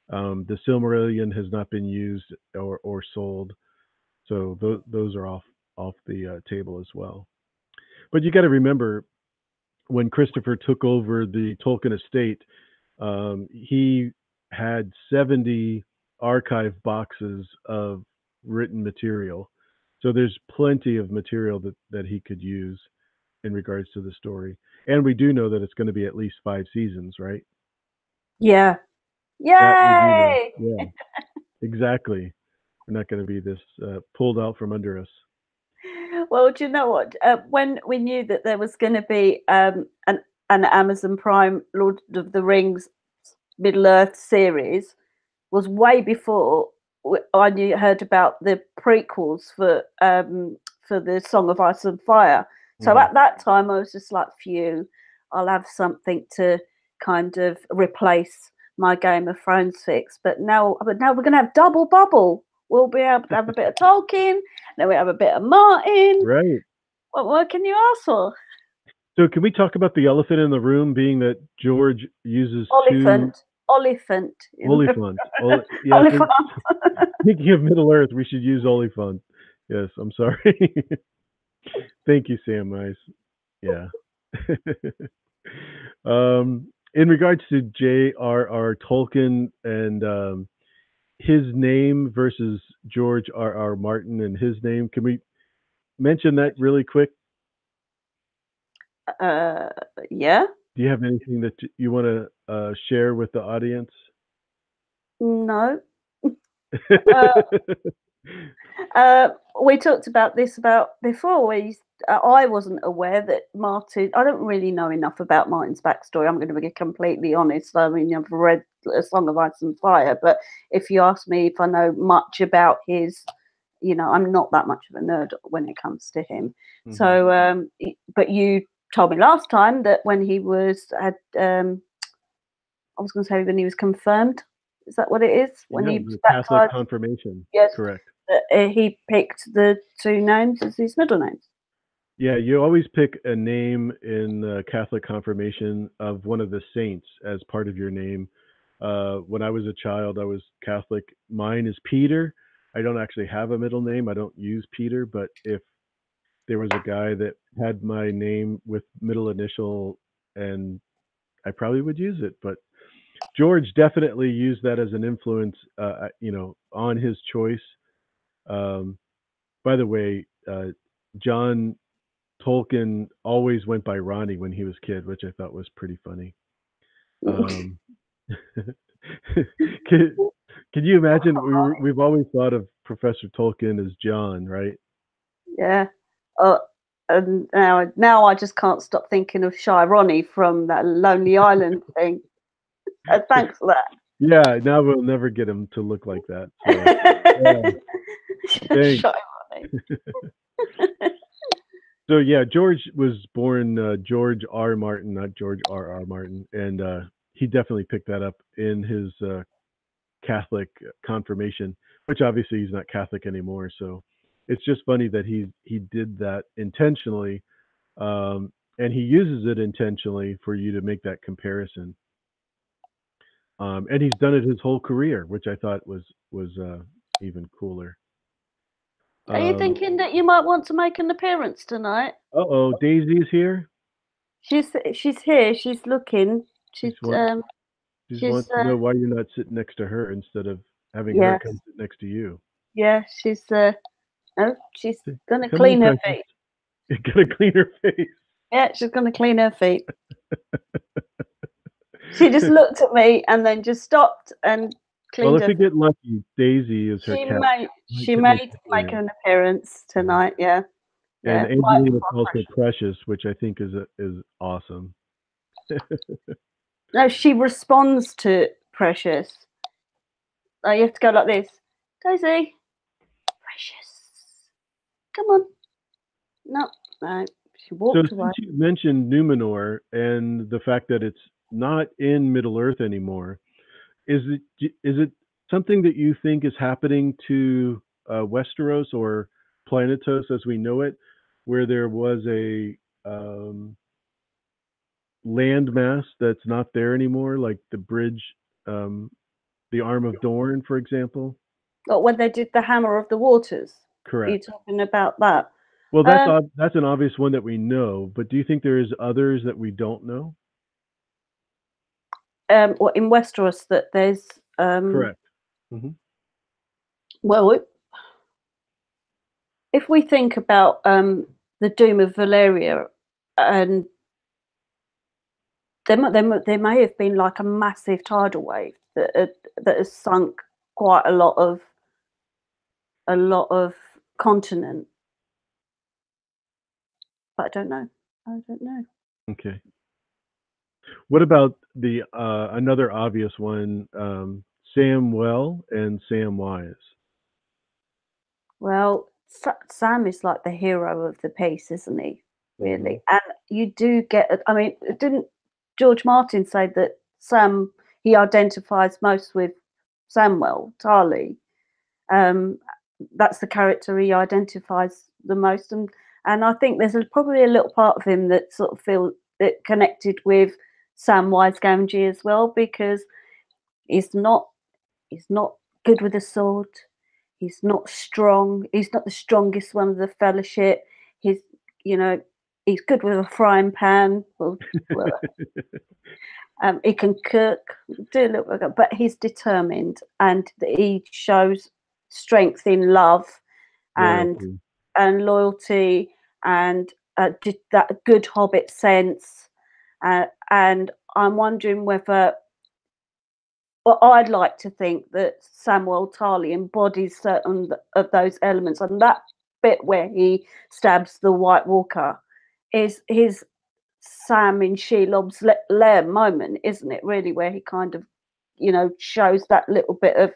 The Silmarillion has not been used or sold, so those are off the table as well. But you got to remember when Christopher took over the Tolkien estate, he had 70 archive boxes of written material. So there's plenty of material that he could use in regards to the story. And we do know that it's going to be at least 5 seasons, right? Yeah. That we do know. Yay! Yeah, exactly. We're not going to be this pulled out from under us. Well, do you know what? When we knew that there was going to be an Amazon Prime Lord of the Rings Middle Earth series, was way before I heard about the prequels for the Song of Ice and Fire. So Mhm. at that time, I was just like, "Phew, I'll have something to kind of replace my Game of Thrones fix." But now we're going to have double bubble. We'll be able to have a bit of Tolkien, then we have a bit of Martin. Right. What can you ask for? So can we talk about the elephant in the room being that George uses two Oliphant, Oliphant, Oliphant? Yeah, Oliphant. speaking of Middle Earth, we should use Oliphant. Yes, I'm sorry. Thank you, Sam Mice. Yeah. In regards to J.R.R. Tolkien and his name versus George R.R. Martin and his name, can we mention that really quick? Uh, yeah. Do you have anything that you want to share with the audience? No. Uh, we talked about this about before. I wasn't aware that Martin. I don't really know enough about Martin's backstory. I'm going to be completely honest. I mean, I've read A Song of Ice and Fire, but if you ask me if I know much about his, I'm not that much of a nerd when it comes to him. Mhm. So, but you told me last time that when he I was going to say when he was confirmed. Is that what it is? When Yeah, he the was Catholic baptized? confirmation. Yes. Correct. He picked the two names as his middle names. Yeah, you always pick a name in the Catholic confirmation of one of the saints as part of your name. When I was a child, I was Catholic. Mine is Peter. I don't actually have a middle name. I don't use Peter, but if there was a guy that had my name with middle initial, and I probably would use it. But George definitely used that as an influence, on his choice. Um, by the way, Jon Tolkien always went by Ronnie when he was a kid, which I thought was pretty funny. Um, can, can you imagine? We've always thought of Professor Tolkien as John, right? Yeah. Uh, and now I just can't stop thinking of Shy Ronnie from that Lonely Island thing. Thanks for Yeah, now we'll never get him to look like that. So, that. thanks. Shy Ronnie. So yeah, George was born George R. Martin, not George R.R. Martin, and he definitely picked that up in his Catholic confirmation, which obviously he's not Catholic anymore. So it's just funny that he did that intentionally, and he uses it intentionally for you to make that comparison. And he's done it his whole career, which I thought was even cooler. Are you Um, thinking that you might want to make an appearance tonight? oh, Daisy's here. She's here. She's looking. She's She's want um she she's wants to know why you're not sitting next to her instead of having her yes, come sit next to you. yeah, oh, she's gonna Come in, clean her precious. feet. You gotta clean her face. Yeah, she's gonna clean her feet. She just looked at me and then just stopped and Well, cleaned if her we feet. get lucky, Daisy is her cat. Might She get an may make appearance. an appearance Yeah. tonight. Yeah, And yeah. Might be Angelina quite calls her fresh. precious, which I think is awesome. No, she responds to Precious. Oh, you have to go like this. Daisy, Precious, come on. No, no. She So walked away. since you mentioned Numenor and the fact that it's not in Middle Earth anymore, is it something that you think is happening to Westeros or Planetos as we know it, where there was a landmass that's not there anymore, like the bridge, um, the Arm of Dorne, for example? But when they did the Hammer of the Waters, are you Correct. talking about that? Well, Um, that's an obvious one that we know, but do you think there is others that we don't know? or in Westeros that there's Correct. Hmm. well, if we think about the Doom of Valeria, and there may have been like a massive tidal wave that has sunk quite a lot of continent. but I don't know. Okay. What about the another obvious one, Samwell and Samwise? Well, Sam is like the hero of the piece, isn't he? Hmm. Really, and you do get. I mean, didn't George Martin say that Sam he identifies most with Samwell Tarly? Um, that's the character he identifies the most, and I think there's probably a little part of him that sort of feel it connected with Samwise Gamgee as well, because he's not he's not good with a sword. He's not strong. He's not the strongest one of the fellowship. He's, you know, he's good with a frying pan. Well, he can cook, do a little bit, but he's determined, and he shows strength in love and Loyalty. loyalty and that good Hobbit sense. And I'm wondering whether, well, I'd like to think that Samwell Tarly embodies certain of those elements, and that bit where he stabs the White Walker is his Sam in Shelob's lair moment, isn't it? Really, where he kind of, shows that little bit of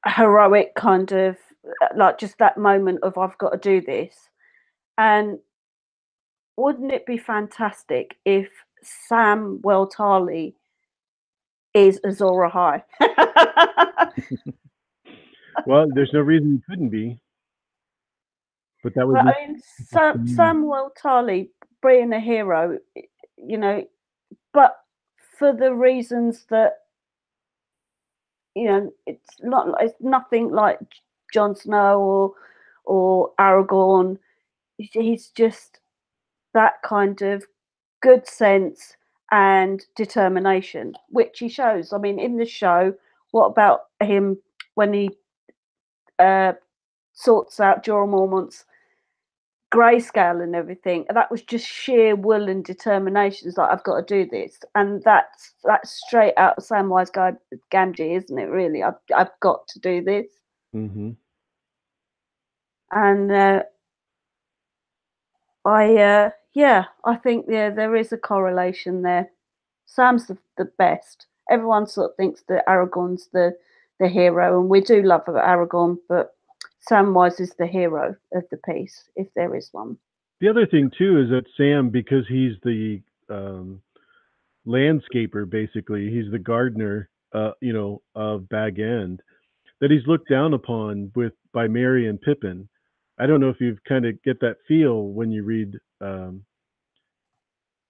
heroic kind of, like, just that moment of I've got to do this. And wouldn't it be fantastic if Samwell Tarly is Azor Ahai? Well, there's no reason he couldn't be, but that would Well, make I mean, sense. Samwell Tarly being a hero, you know, but for the reasons that, it's nothing like Jon Snow or Aragorn. He's just that kind of good sense and determination, which he shows. I mean, in the show, what about him when he uh, sorts out Jorah Mormont's grayscale and everything? That was just sheer will and determination. It's like, I've got to do this, and that's straight out of Samwise Gamgee, isn't it? Really, I've got to do this. Hmm. And I think there is a correlation there. Sam's the best. Everyone sort of thinks that Aragorn's the hero, and we do love Aragorn, but Samwise is the hero of the piece, if there is one. The other thing too is that Sam, because he's the landscaper, basically, he's the gardener, of Bag End, that he's looked down upon by Merry and Pippin. I don't know if you've kind of get that feel when you read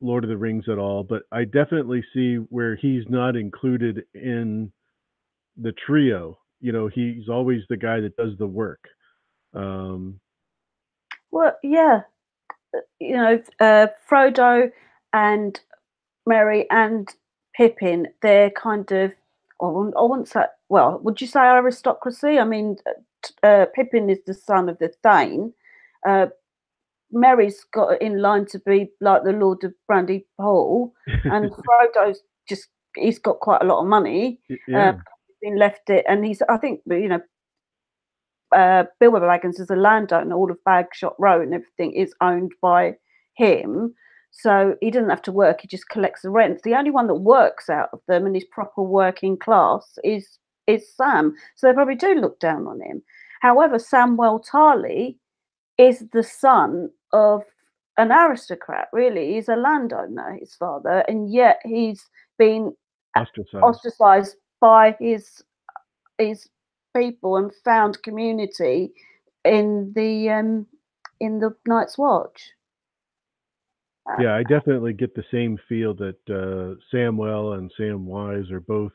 Lord of the Rings at all, but I definitely see where he's not included in the trio. He's always the guy that does the work. Um, Well, yeah, Frodo and Merry and Pippin, they're kind of, I wouldn't say, well, would you say aristocracy? I mean, Pippin is the son of the Thane. Uh, Merry's got in line to be like the Lord of Brandy Hall, and Frodo's he's got quite a lot of money. yeah. Been left it, and I think, Bilbo Baggins is a landowner. All of Bagshot Row and everything is owned by him. So he doesn't have to work, he just collects the rent. The only one that works out of them and is proper working class is Sam. So they probably do look down on him. However, Samwell Tarly is the son of an aristocrat, really. He's a landowner, his father, and yet he's been ostracized by his people and found community in the Night's Watch. Yeah, I definitely get the same feel that Samwell and Samwise are both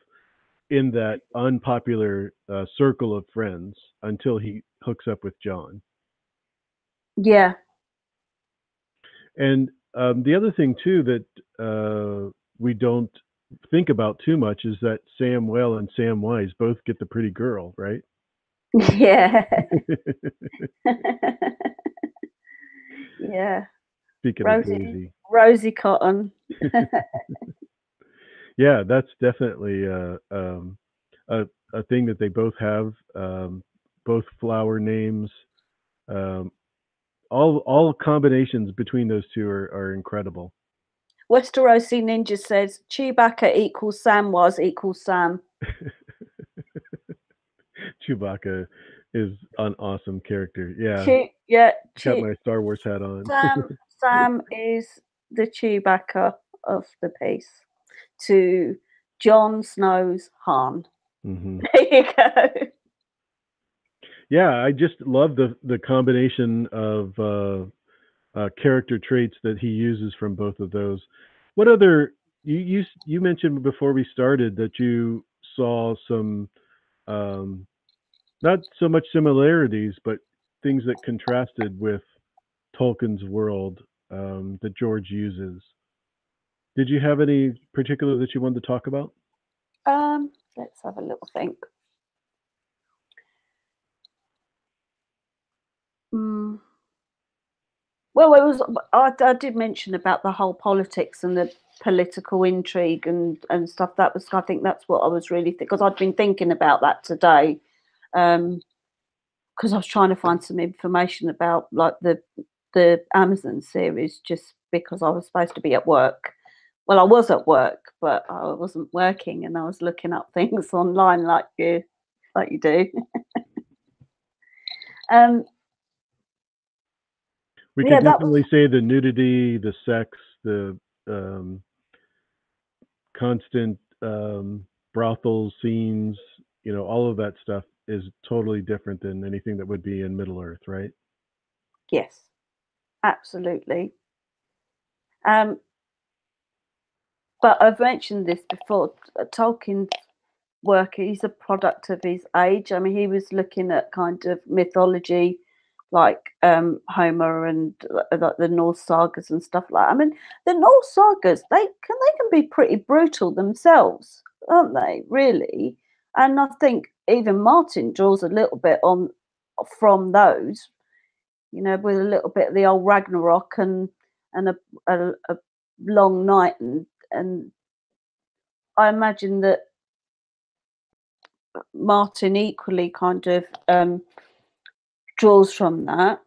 in that unpopular circle of friends until he hooks up with Jon. Yeah. And the other thing too that we don't think about too much is that Samwell and Samwise both get the pretty girl, right? Yeah. Yeah. Speaking of Daisy. Rosie Cotton. Yeah, that's definitely a thing that they both have. Both flower names. Um, all combinations between those two are incredible. Westerosi Ninja says Chewbacca equals Samwise equals Sam. Chewbacca is an awesome character. Yeah, got my Star Wars hat on. Sam is the Chewbacca of the piece to Jon Snow's Han. Mm-hmm. There you go. Yeah, I just love the combination of character traits that he uses from both of those. What other you mentioned before we started that you saw some not so much similarities, but things that contrasted with Tolkien's world that George uses. Did you have any particular that you wanted to talk about? Let's have a little think. Well, it was. I did mention about the whole politics and the political intrigue and stuff. That was. I think that's what I was really because I'd been thinking about that today, because I was trying to find some information about like the Amazon series, just because I was supposed to be at work. Well, I was at work, but I wasn't working, and I was looking up things online like you do. We could definitely say the nudity, the sex, the constant brothel scenes, all of that stuff is totally different than anything that would be in Middle Earth, right? Yes, absolutely. But I've mentioned this before. Tolkien's work, he's a product of his age. I mean, he was looking at kind of mythology like Homer and like the Norse sagas and stuff like that. I mean, the Norse sagas, they can be pretty brutal themselves, aren't they? Really. And I think even Martin draws a little bit from those, with a little bit of the old Ragnarok and a long night and I imagine that Martin equally kind of draws from that.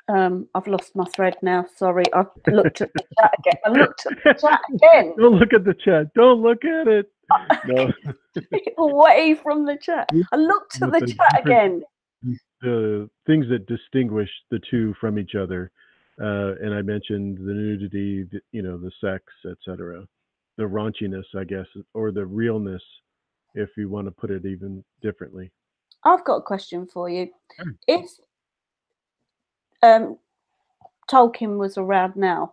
I've lost my thread now. Sorry, I've looked at the chat again. Don't look at the chat. Don't look at it. No. Away from the chat. I looked at the chat again. The things that distinguish the two from each other, and I mentioned the nudity, the sex, etc., the raunchiness, I guess, or the realness, if you want to put it even differently. I've got a question for you. If Tolkien was around now,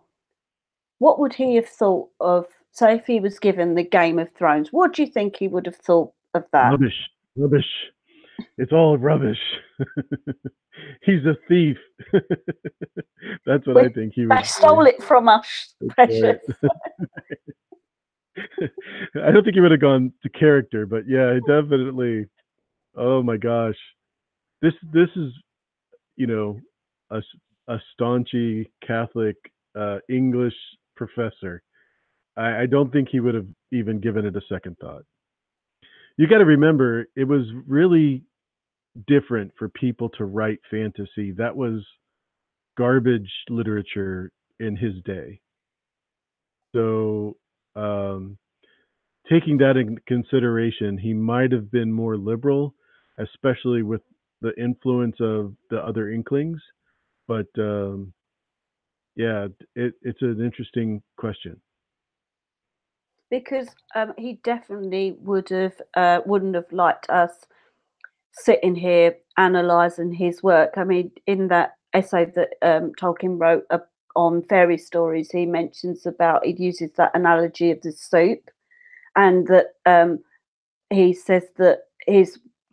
what would he have thought of, say, if he was given the Game of Thrones, what do you think he would have thought of that? Rubbish. It's all rubbish. He's a thief. That's what I think he would. They stole it from us, precious. I don't think he would have gone to character, but yeah, definitely. Oh my gosh, this is a staunchy Catholic English professor. I don't think he would have even given it a second thought. You got to remember, it was really different for people to write fantasy. That was garbage literature in his day. So, taking that in consideration, he might have been more liberal, especially with the influence of the other Inklings. But yeah, it's an interesting question. Because he definitely wouldn't have liked us sitting here analysing his work. I mean, in that essay that Tolkien wrote on fairy stories, he mentions about, he uses that analogy of the soup, and that he says that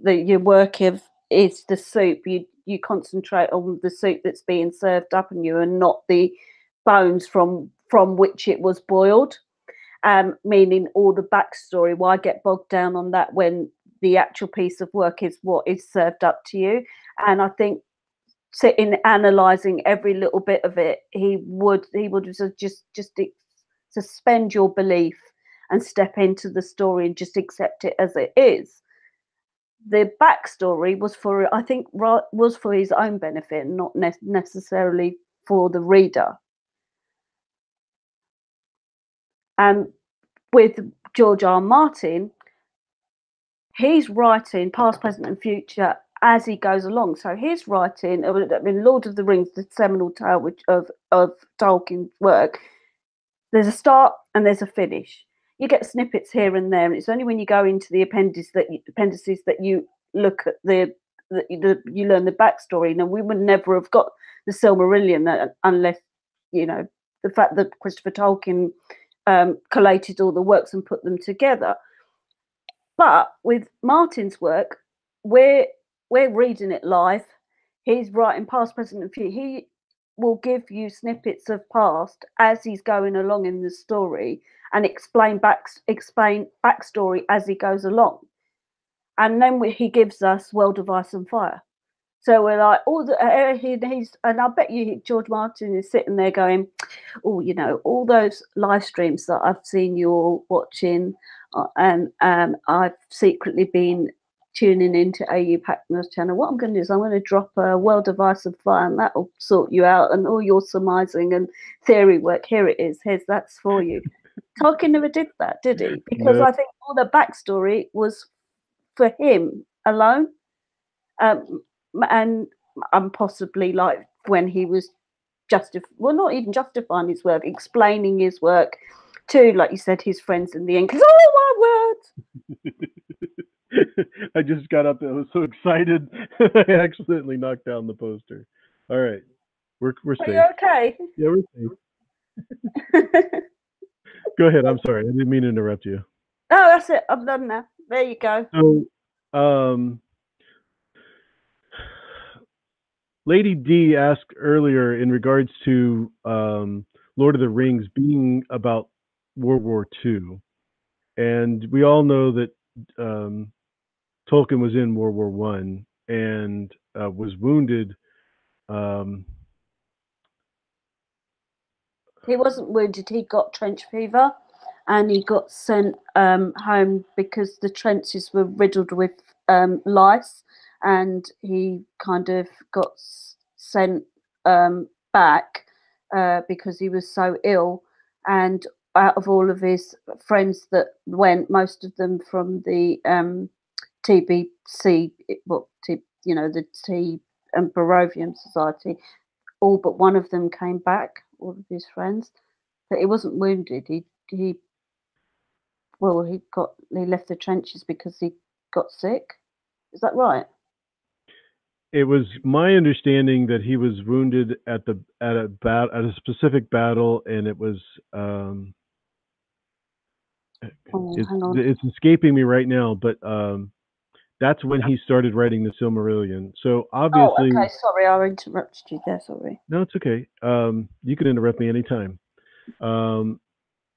your work is the soup. You concentrate on the soup that's being served up in you, and not the bones from which it was boiled. Meaning all the backstory. Why get bogged down on that when the actual piece of work is what is served up to you? And I think sitting analysing every little bit of it, he would just suspend your belief and step into the story and just accept it as it is. the backstory was for, I think, was for his own benefit, not necessarily for the reader. And with George R. R. Martin, he's writing past, present, and future as he goes along. So he's writing, I mean, Lord of the Rings, the seminal tale of Tolkien's work. There's a start and there's a finish. You get snippets here and there, and it's only when you go into the appendices that you look at you learn the backstory. Now, we would never have got the Silmarillion unless, you know, the fact that Christopher Tolkien collated all the works and put them together. But with Martin's work, we're reading it live. He's writing past, present, and future. He will give you snippets of past as he's going along in the story and explain backstory as he goes along. And then he gives us World of Ice and Fire. So we're like, and I bet you George Martin is sitting there going, oh, you know, all those live streams that I've seen you all watching, and I've secretly been tuning into AU Packmule's channel. What I'm going to do is I'm going to drop a World of Ice and Fire, and that'll sort you out, and all your surmising and theory work. Here it is. That's for you. Tolkien never did that, did he? Because No. I think all the backstory was for him alone. And possibly like when he was not even justifying his work, explaining his work to, like you said, his friends in the end. Because oh my word! I just got up. I was so excited. I accidentally knocked down the poster. All right, we're safe. Are you okay? Yeah, we're safe. Go ahead. I'm sorry. I didn't mean to interrupt you. Oh, that's it. I'm done now. There you go. So, Lady D asked earlier in regards to Lord of the Rings being about World War II, and we all know that Tolkien was in World War I and was wounded. He wasn't wounded. He got trench fever, and he got sent home because the trenches were riddled with lice, and he kind of got sent back because he was so ill. And out of all of his friends that went, most of them from the TBC, the Tea and Barovian Society, all but one of them came back, all of his friends. But he wasn't wounded. He left the trenches because he got sick. Is that right? It was my understanding that he was wounded at a specific battle, and it was it's escaping me right now, but that's when he started writing the Silmarillion. So obviously, okay. Sorry, I interrupted you there. Sorry. No, it's okay. You can interrupt me anytime.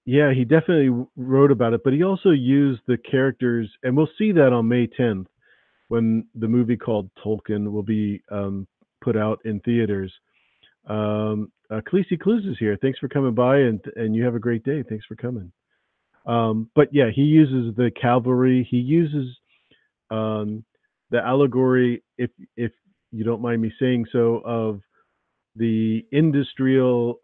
Yeah, he definitely wrote about it, but he also used the characters, and we'll see that on May 10th when the movie called Tolkien will be put out in theaters. Khaleesi Clues is here. Thanks for coming by, and you have a great day. Thanks for coming. But yeah, he uses the cavalry. He uses the allegory, if you don't mind me saying so, of the industrial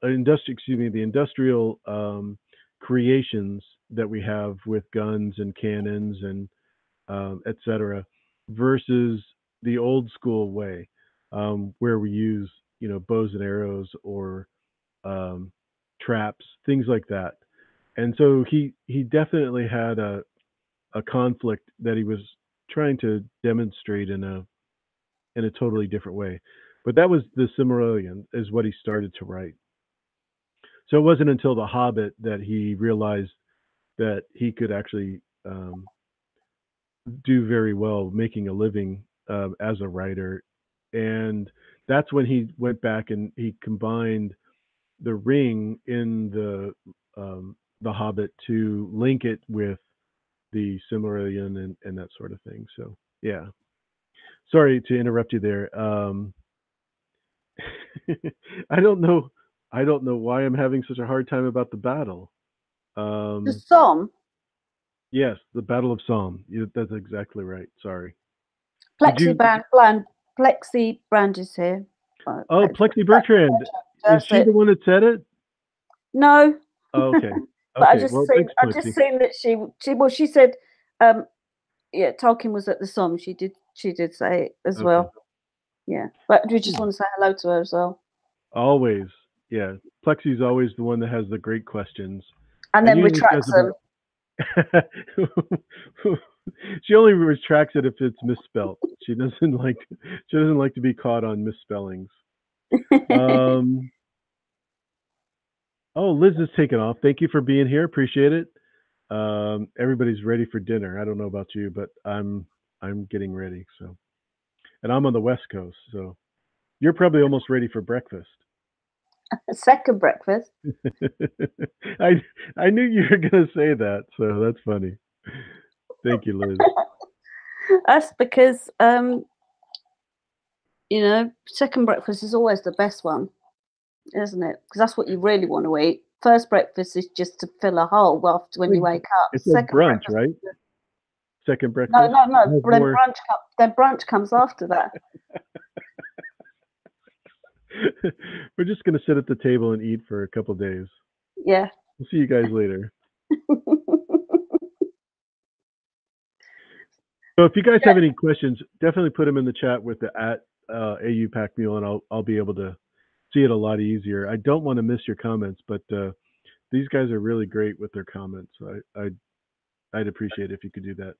creations that we have with guns and cannons and etc., versus the old school way, where we use bows and arrows or traps, things like that. And so he definitely had a conflict that he was trying to demonstrate in a totally different way. But that was the Silmarillion, is what he started to write. So it wasn't until The Hobbit that he realized that he could actually do very well making a living as a writer. And that's when he went back and he combined the ring in the Hobbit to link it with the Silmarillion and that sort of thing. So yeah, sorry to interrupt you there. I don't know why I'm having such a hard time about the battle. The Somme. Yes, the Battle of Somme. That's exactly right. Sorry. Plexi Brand is here. Oh, Plexi Bertrand. Is she the one that said it? No. Oh, okay. But Okay. I just seen that she said, yeah, Tolkien was at the Somme. She did say it as well. Yeah, but we just want to say hello to her as well. Always, yeah. Plexi's always the one that has the great questions, and then retracts them. She only retracts it if it's misspelled. She doesn't like to be caught on misspellings. Oh, Liz is taking off. Thank you for being here. Appreciate it. Everybody's ready for dinner. I don't know about you, but I'm getting ready. So, and I'm on the West Coast, so you're probably almost ready for breakfast. Second breakfast. I knew you were going to say that, so that's funny. Thank you, Liz. That's because second breakfast is always the best one, isn't it? Because that's what you really want to eat. First breakfast is just to fill a hole after when you wake up. It's like brunch, right? Second breakfast. No. Then brunch comes after that. We're just going to sit at the table and eat for a couple of days. Yeah. We'll see you guys later. So if you guys have any questions, definitely put them in the chat with the @AU Packmule, and I'll be able to see it a lot easier. I don't want to miss your comments, but these guys are really great with their comments. So I'd appreciate it if you could do that.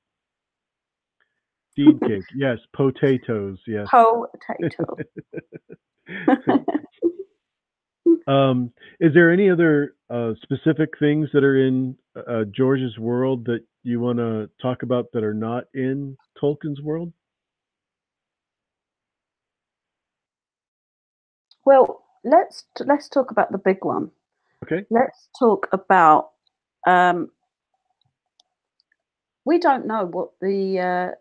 Seed cake, yes. Potatoes, yes. Potato. Is there any other specific things that are in George's world that you want to talk about that are not in Tolkien's world? Well, let's talk about the big one. Okay. Let's talk about. We don't know what the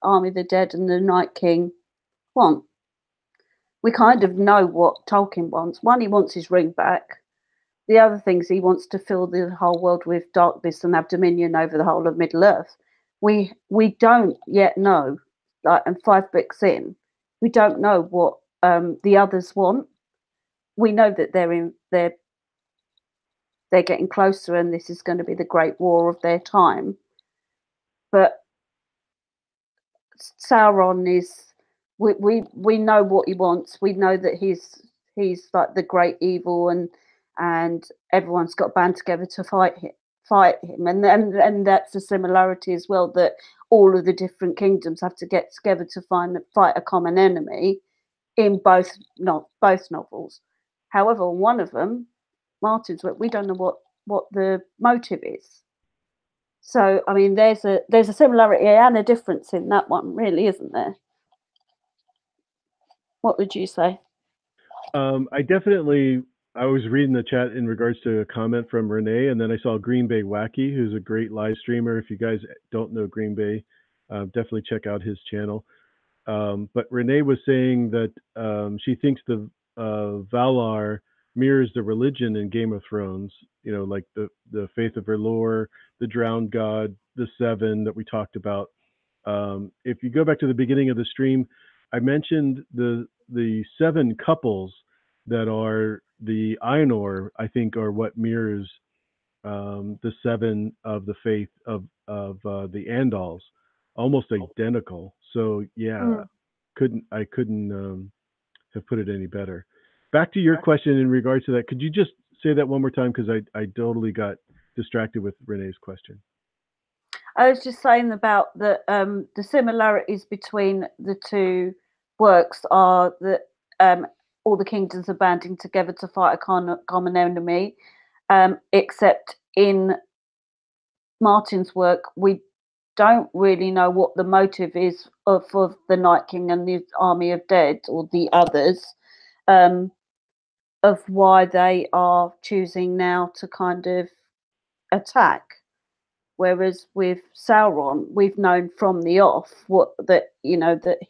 Army of the Dead and the Night King want. We kind of know what Tolkien wants. One, he wants his ring back. The other things, he wants to fill the whole world with darkness and have dominion over the whole of Middle Earth. We don't yet know, and 5 books in, we don't know what the others want. We know that they're getting closer, and this is going to be the great war of their time. But Sauron is. We know what he wants. We know that he's like the great evil, and everyone's got to band together to fight him. And that's a similarity as well, that all of the different kingdoms have to get together to fight a common enemy in both novels. However, one of them, Martin's work, we don't know what the motive is. So I mean, there's a similarity and a difference in that one, really, isn't there? What would you say? I was reading the chat in regards to a comment from Renee, and then I saw Green Bay Wacky, who's a great live streamer. If you guys don't know Green Bay, definitely check out his channel. But Renee was saying that she thinks the Valar mirrors the religion in Game of Thrones, like the faith of her lore, the drowned god, the seven that we talked about. If you go back to the beginning of the stream, I mentioned the 7 couples that are the Ainur, I think, are what mirrors the 7 of the faith of the Andals, almost identical. So yeah, I couldn't have put it any better. Back to your question in regards to that. Could you just say that one more time, because I totally got distracted with Renee's question. I was just saying about the similarities between the two works are that all the kingdoms are banding together to fight a common enemy, except in Martin's work, we don't really know what the motive is for the Night King and the Army of Dead, or the others, of why they are choosing now to kind of attack. Whereas with Sauron, we've known from the off that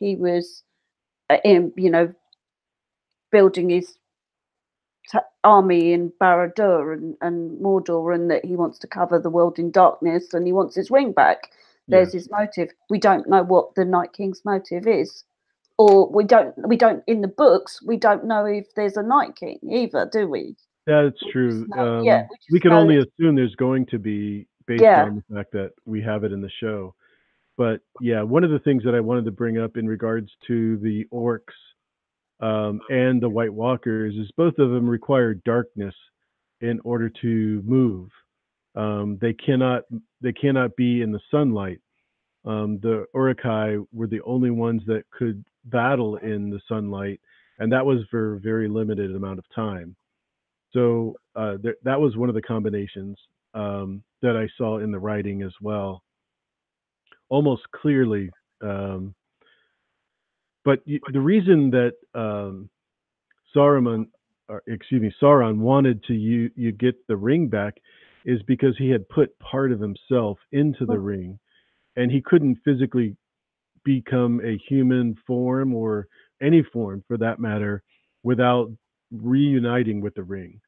he was building his army in Barad-dûr and Mordor, and that he wants to cover the world in darkness, and he wants his ring back. there's his motive. We don't know what the Night King's motive is, or we don't in the books. We don't know if there's a Night King either, do we? That's true. We can only assume there's going to be, based on the fact that we have it in the show. But yeah, one of the things that I wanted to bring up in regards to the orcs and the White Walkers is both of them require darkness in order to move. They cannot be in the sunlight. The Uruk-hai were the only ones that could battle in the sunlight, and that was for a very limited amount of time. So that was one of the combinations that I saw in the writing as well, almost clearly. But the reason that Sauron wanted to you get the ring back is because he had put part of himself into the ring, and he couldn't physically become a human form or any form for that matter without reuniting with the ring.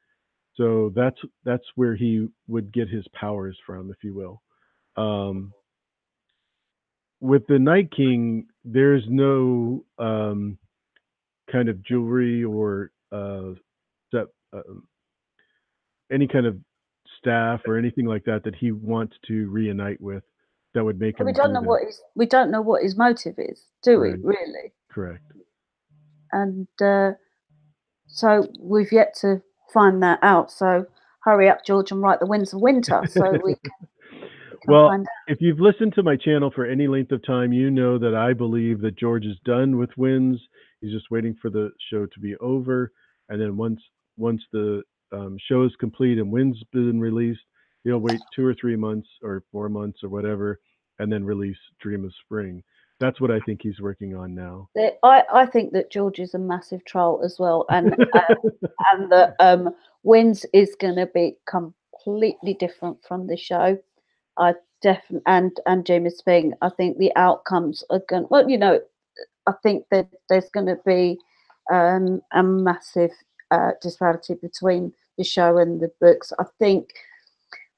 So that's where he would get his powers from, if you will. With the Night King, there's no kind of jewelry or any kind of staff or anything like that that he wants to reunite with that would make him. We don't know what his motive is, do we? Really? Correct. And so we've yet to find that out. So hurry up, George, and write the Winds of Winter so we can well, find out. If you've listened to my channel for any length of time, you know that I believe that George is done with Winds. He's just waiting for the show to be over, and then once the show is complete and Winds been released, he'll wait 2 or 3 months or 4 months or whatever, and then release Dream of Spring. That's what I think he's working on now. I think that George is a massive troll as well, and and that Winds is going to be completely different from the show. I definitely and James Spring. I think the outcomes are going. Well, you know, I think that there's going to be a massive disparity between the show and the books. I think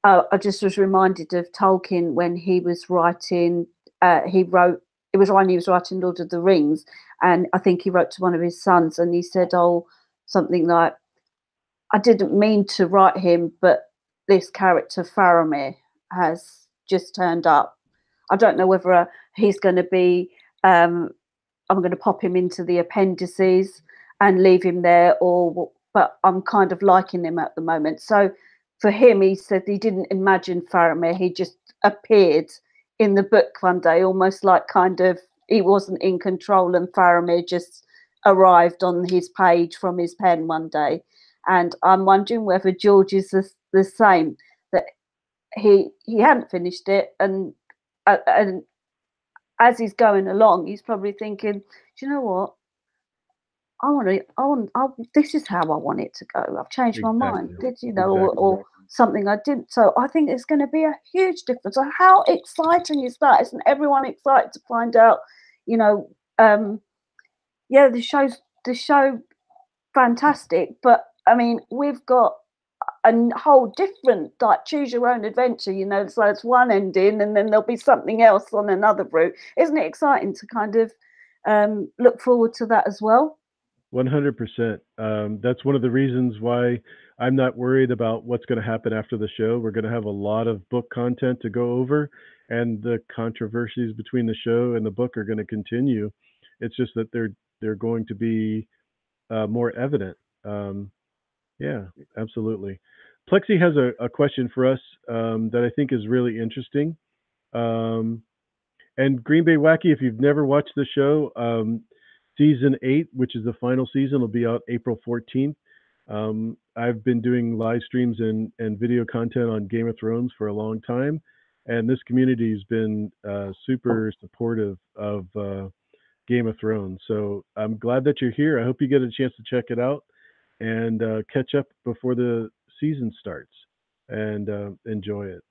I just was reminded of Tolkien when he was writing. He wrote. It was when he was writing Lord of the Rings, and I think he wrote to one of his sons, and he said, "Oh, something like, I didn't mean to write him, but this character Faramir has just turned up. I don't know whether he's going to be. I'm going to pop him into the appendices and leave him there, but I'm kind of liking him at the moment." So for him, he said he didn't imagine Faramir. He just appeared in the book one day, almost like kind of he wasn't in control, and Faramir just arrived on his page from his pen one day. And I'm wondering whether George is the same, that he hadn't finished it, and as he's going along, he's probably thinking, do you know what? This is how I want it to go. I've changed my mind. Or something I didn't. So I think it's going to be a huge difference. So how exciting is that? Isn't everyone excited to find out? You know, the show fantastic, but I mean, we've got a whole different, like, choose your own adventure, you know, so it's one ending and then there'll be something else on another route. Isn't it exciting to kind of look forward to that as well? 100%. That's one of the reasons why I'm not worried about what's going to happen after the show. We're going to have a lot of book content to go over, and the controversies between the show and the book are going to continue. It's just that they're going to be more evident. Yeah, absolutely. Plexi has a question for us that I think is really interesting. And Green Bay Wacky, if you've never watched the show, season 8, which is the final season, will be out April 14th. I've been doing live streams and video content on Game of Thrones for a long time, and this community has been super supportive of Game of Thrones. So I'm glad that you're here. I hope you get a chance to check it out and catch up before the season starts and enjoy it.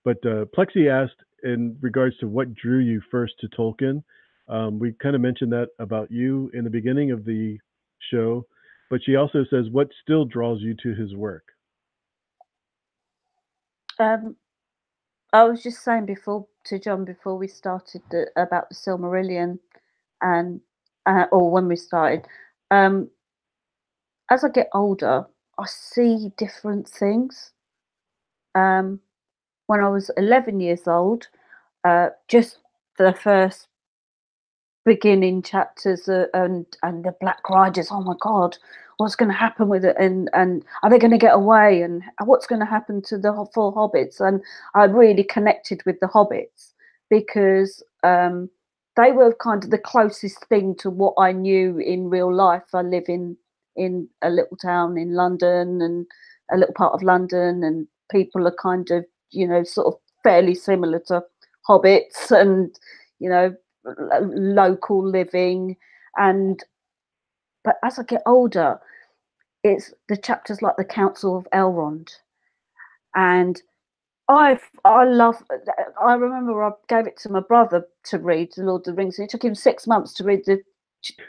But Plexi asked in regards to what drew you first to Tolkien. We kind of mentioned that about you in the beginning of the show, but she also says, what still draws you to his work? I was just saying before to John before we started about the Silmarillion, and or when we started. As I get older, I see different things. When I was 11 years old, just the first beginning chapters and the Black Riders. Oh my God, what's going to happen with it? And are they going to get away? And what's going to happen to the 4 hobbits? And I really connected with the hobbits because they were kind of the closest thing to what I knew in real life. I live in a little town in London, and a little part of London, and people are kind of, you know, sort of fairly similar to hobbits, and, you know, local living. But as I get older, it's the chapters like the Council of Elrond, and I remember I gave it to my brother to read the Lord of the Rings, and it took him 6 months to read the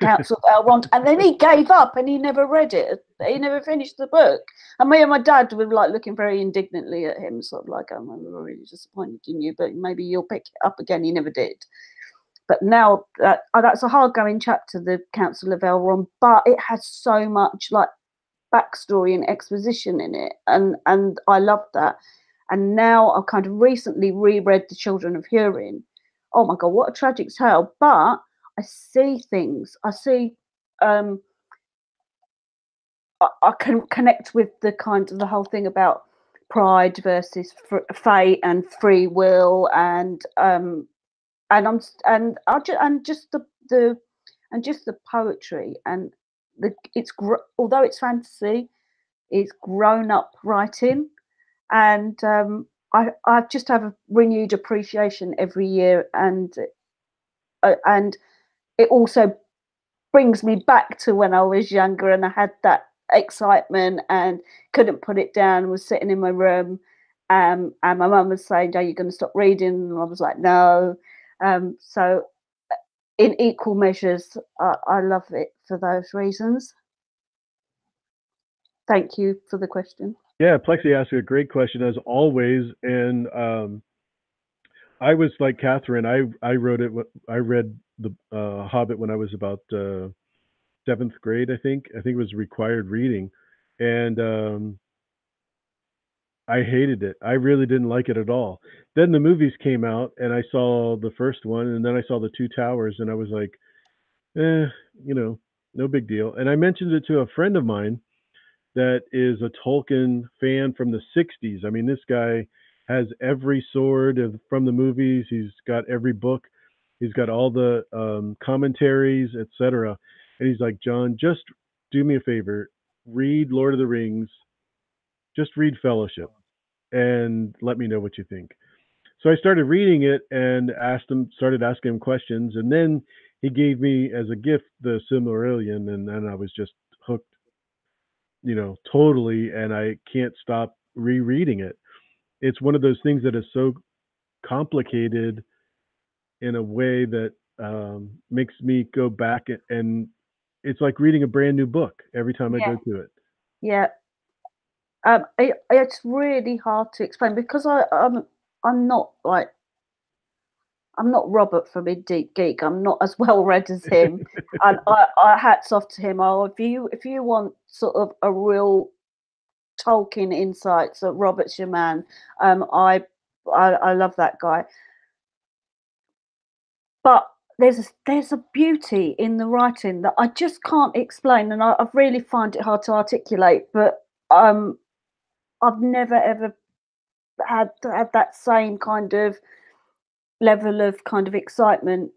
Council of Elrond, and then he gave up and he never read it. He never finished the book. And me and my dad were like looking very indignantly at him, sort of like, I'm really disappointed in you, but maybe you'll pick it up again. He never did. But now that's a hard going chapter, the Council of Elrond, but it has so much like backstory and exposition in it, and I love that. And now I've kind of recently reread The Children of Húrin. Oh my God, what a tragic tale! But I see things. I see. I can connect with the kind of the whole thing about pride versus fate and free will, and just the poetry, and although it's fantasy, it's grown up writing, and I just have a renewed appreciation every year, and it also brings me back to when I was younger and I had that excitement and couldn't put it down. Was sitting in my room, and my mum was saying, "Are you going to stop reading?" And I was like, "No." So in equal measures, I love it for those reasons. Thank you for the question. Yeah, Plexi asked a great question as always, and I was like Catherine. I wrote it. I read the Hobbit when I was about 7th grade. I think it was required reading, and I hated it. I really didn't like it at all. Then the movies came out, and I saw the first one, and then I saw the Two Towers, and I was like, you know, no big deal. And I mentioned it to a friend of mine that is a Tolkien fan from the 60s. I mean, this guy has every sword from the movies. He's got every book. He's got all the commentaries, etc. And he's like, John, just do me a favor. Read Lord of the Rings. Just read Fellowship and let me know what you think. So I started reading it and started asking him questions. And then he gave me as a gift the Silmarillion. And then I was just hooked, totally, and I can't stop rereading it. It's one of those things that is so complicated in a way that makes me go back, and it's like reading a brand new book every time I go to it. Yeah. It's really hard to explain because I'm not Robert from Deep Geek. I'm not as well read as him, and I hats off to him. If you want sort of a real Tolkien insight, so Robert's your man. I love that guy, but there's a beauty in the writing that I just can't explain, and I really find it hard to articulate. But I've never ever had that same kind of level of kind of excitement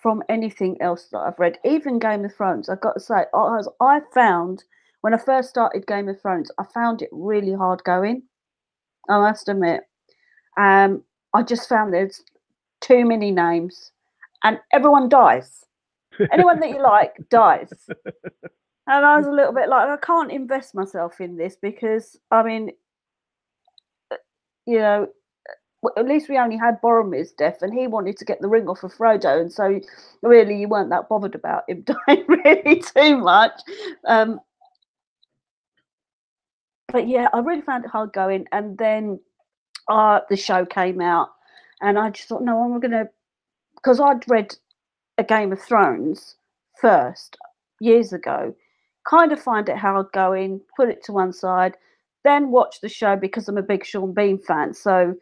from anything else that I've read, even Game of Thrones. I've got to say, I found when I first started Game of Thrones, I found it really hard going. I must admit, I just found there's too many names, and everyone dies. Anyone that you like dies. And I was a little bit like, I can't invest myself in this because, I mean, at least we only had Boromir's death, and he wanted to get the ring off of Frodo, and so really you weren't that bothered about him dying really too much. But yeah, I really found it hard going, and then the show came out, And I just thought, no, I'm going to, because I'd read A Game of Thrones first years ago, kind of find it hard going, put it to one side, then watch the show because I'm a big Sean Bean fan. So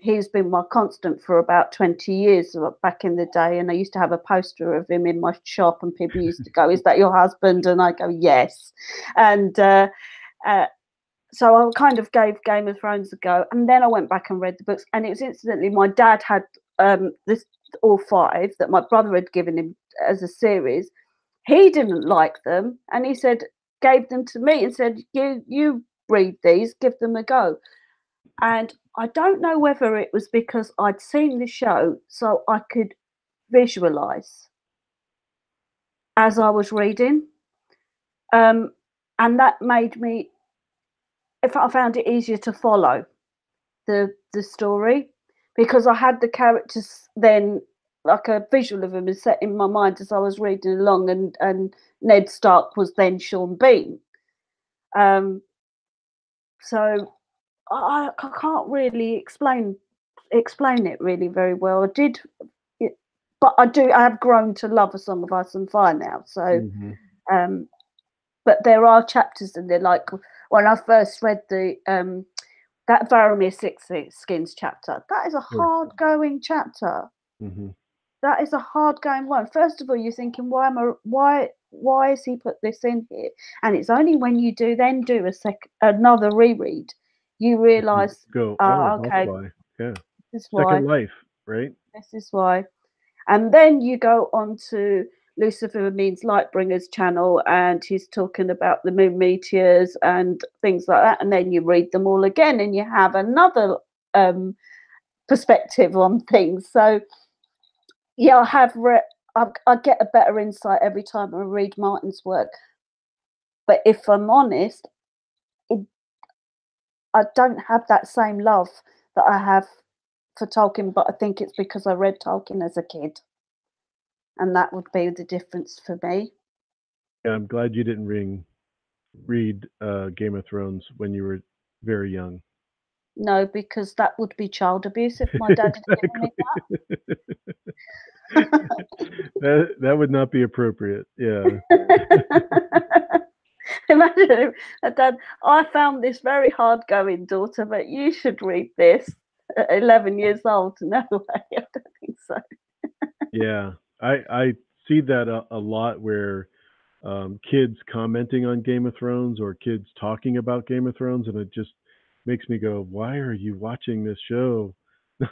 he's been my constant for about 20 years back in the day. And I used to have a poster of him in my shop, and people used to go, "Is that your husband?" And I go, "Yes." And so I kind of gave Game of Thrones a go. And then I went back and read the books. And it was incidentally, my dad had this all 5 that my brother had given him as a series. He didn't like them, and he said, gave them to me and said, you read these, give them a go. And I don't know whether it was because I'd seen the show so I could visualize as I was reading, and that made me, if I found it easier to follow the story, because I had the characters then, like a visual of them is set in my mind as I was reading along, and Ned Stark was then Sean Bean. So I can't really explain it really very well. I did, but I have grown to love A Song of Ice and Fire now. So, but there are chapters in there, like when I first read the that Faramir Six Skins chapter. That is a hard-going chapter. That is a hard-going one. First of all, you're thinking, why has he put this in here? And it's only when you do another reread, you realise, okay, why. Yeah, this is why. Second Life, right? This is why. And then you go on to Lucifer Means Lightbringers channel, and he's talking about the moon meteors and things like that. And then you read them all again, and you have another perspective on things. So, yeah, I have I get a better insight every time I read Martin's work. But if I'm honest, I don't have that same love that I have for Tolkien, but I think it's because I read Tolkien as a kid. And that would be the difference for me. Yeah, I'm glad you didn't read Game of Thrones when you were very young. No, because that would be child abuse if my dad had given me that. That would not be appropriate. Yeah. Imagine if Dad, I found this very hard-going, daughter, but you should read this at 11 years old. No way, I don't think so. Yeah, I see that a lot where kids commenting on Game of Thrones or kids talking about Game of Thrones, and it just makes me go, "Why are you watching this show?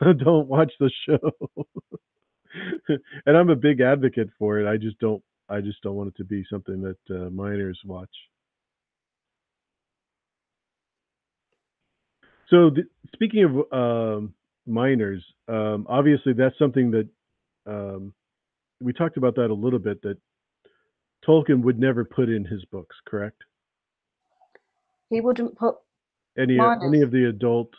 Don't watch the show." And I'm a big advocate for it. I just don't want it to be something that minors watch. So speaking of minors, obviously that's something that we talked about that a little bit. That Tolkien would never put in his books, correct? He wouldn't put any minors. of the adult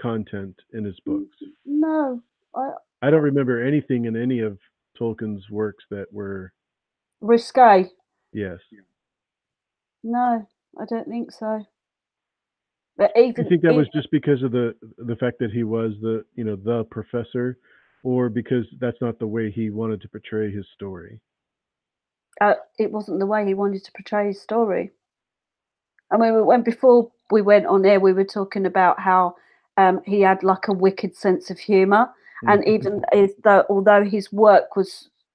content in his books. No, I don't remember anything in any of Tolkien's works that were risque. Yes. No, I don't think so. But even, do you think that was just because of the fact that he was the professor, or because that's not the way he wanted to portray his story? It wasn't the way he wanted to portray his story. I mean, before we went on air, we were talking about how he had like a wicked sense of humour, and even although his work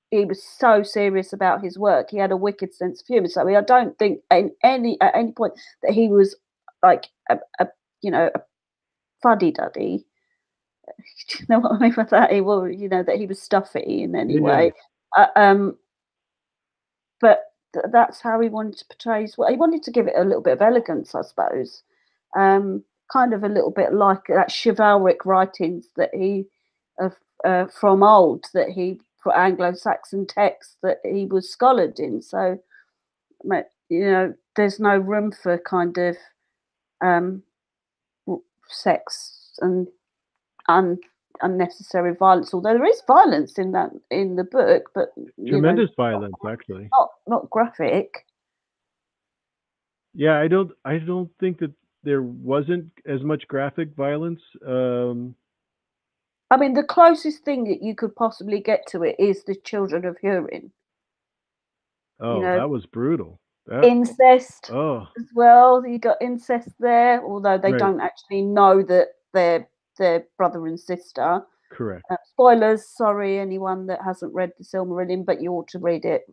he was so serious about his work, he had a wicked sense of humour. So I don't think at any point that he was like a fuddy duddy. Do you know what I mean by that? That he was stuffy in any way. But that's how he wanted to portray his work. He wanted to give it a little bit of elegance, I suppose. Kind of a little bit like that chivalric writings that he from old, that he for Anglo-Saxon texts that he was scholared in. So, there's no room for kind of sex and unnecessary violence, although there is violence in the book, but tremendous violence, actually. Not graphic. Yeah, I don't think that there wasn't as much graphic violence. I mean, the closest thing that you could possibly get to it is the Children of Hurin. You Oh, know, that was brutal. That incest oh, as well. You got incest there, although they right, don't actually know that they're brother and sister. correct. Spoilers, sorry, anyone that hasn't read the Silmarillion, but you ought to read it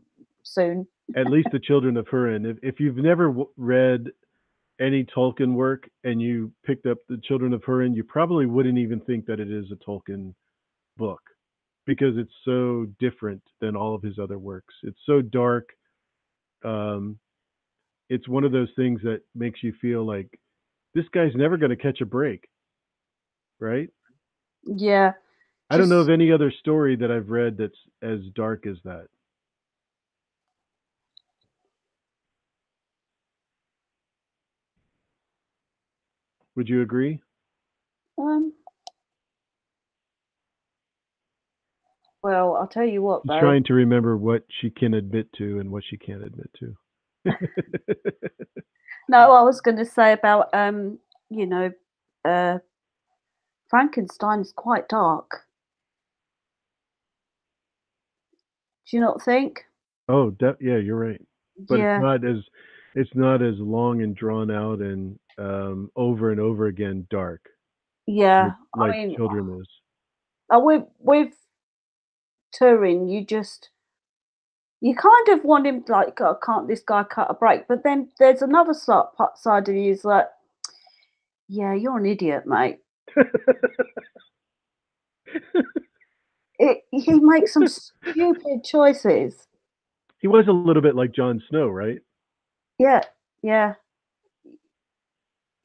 soon. At least the Children of Hurin. If you've never read any Tolkien work and you picked up the Children of Hurin, you probably wouldn't even think that it is a Tolkien book because it's so different than all of his other works. It's so dark. Um, it's one of those things that makes you feel like this guy's never going to catch a break, right? Yeah, I don't know of just any other story that I've read that's as dark as that. Would you agree? um. Well, I'll tell you what She's though. trying to remember what she can admit to and what she can't admit to. No, I was going to say about you know, uh, Frankenstein is quite dark. Do you not think? Oh, yeah, you're right. But Yeah, it's not as long and drawn out and over and over again dark yeah. I like mean, Children is. with Turing, you kind of want him like, oh, can't this guy cut a break? But then there's another side of you is like, yeah, you're an idiot, mate. He makes some stupid choices. He was a little bit like Jon Snow, right? Yeah, yeah.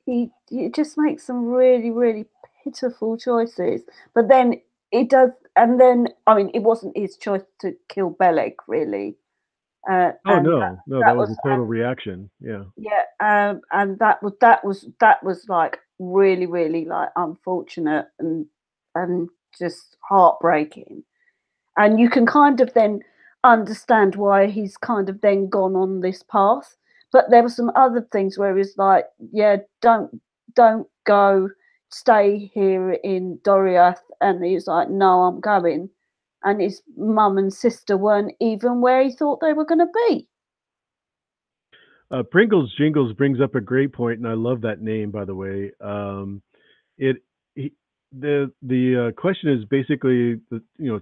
He just makes some really, really pitiful choices. But then it does, and then I mean, it wasn't his choice to kill Bellic, really, Oh and no, no, that that was was a total reaction. Yeah. yeah, and that was like really, really like unfortunate and just heartbreaking. And you can kind of then understand why he's kind of then gone on this path. But there were some other things where he's like, yeah, don't go, stay here in Doriath, and he's like, no, I'm going. And his mum and sister weren't even where he thought they were going to be. Pringles Jingles brings up a great point, and I love that name, by the way. It he, the question is basically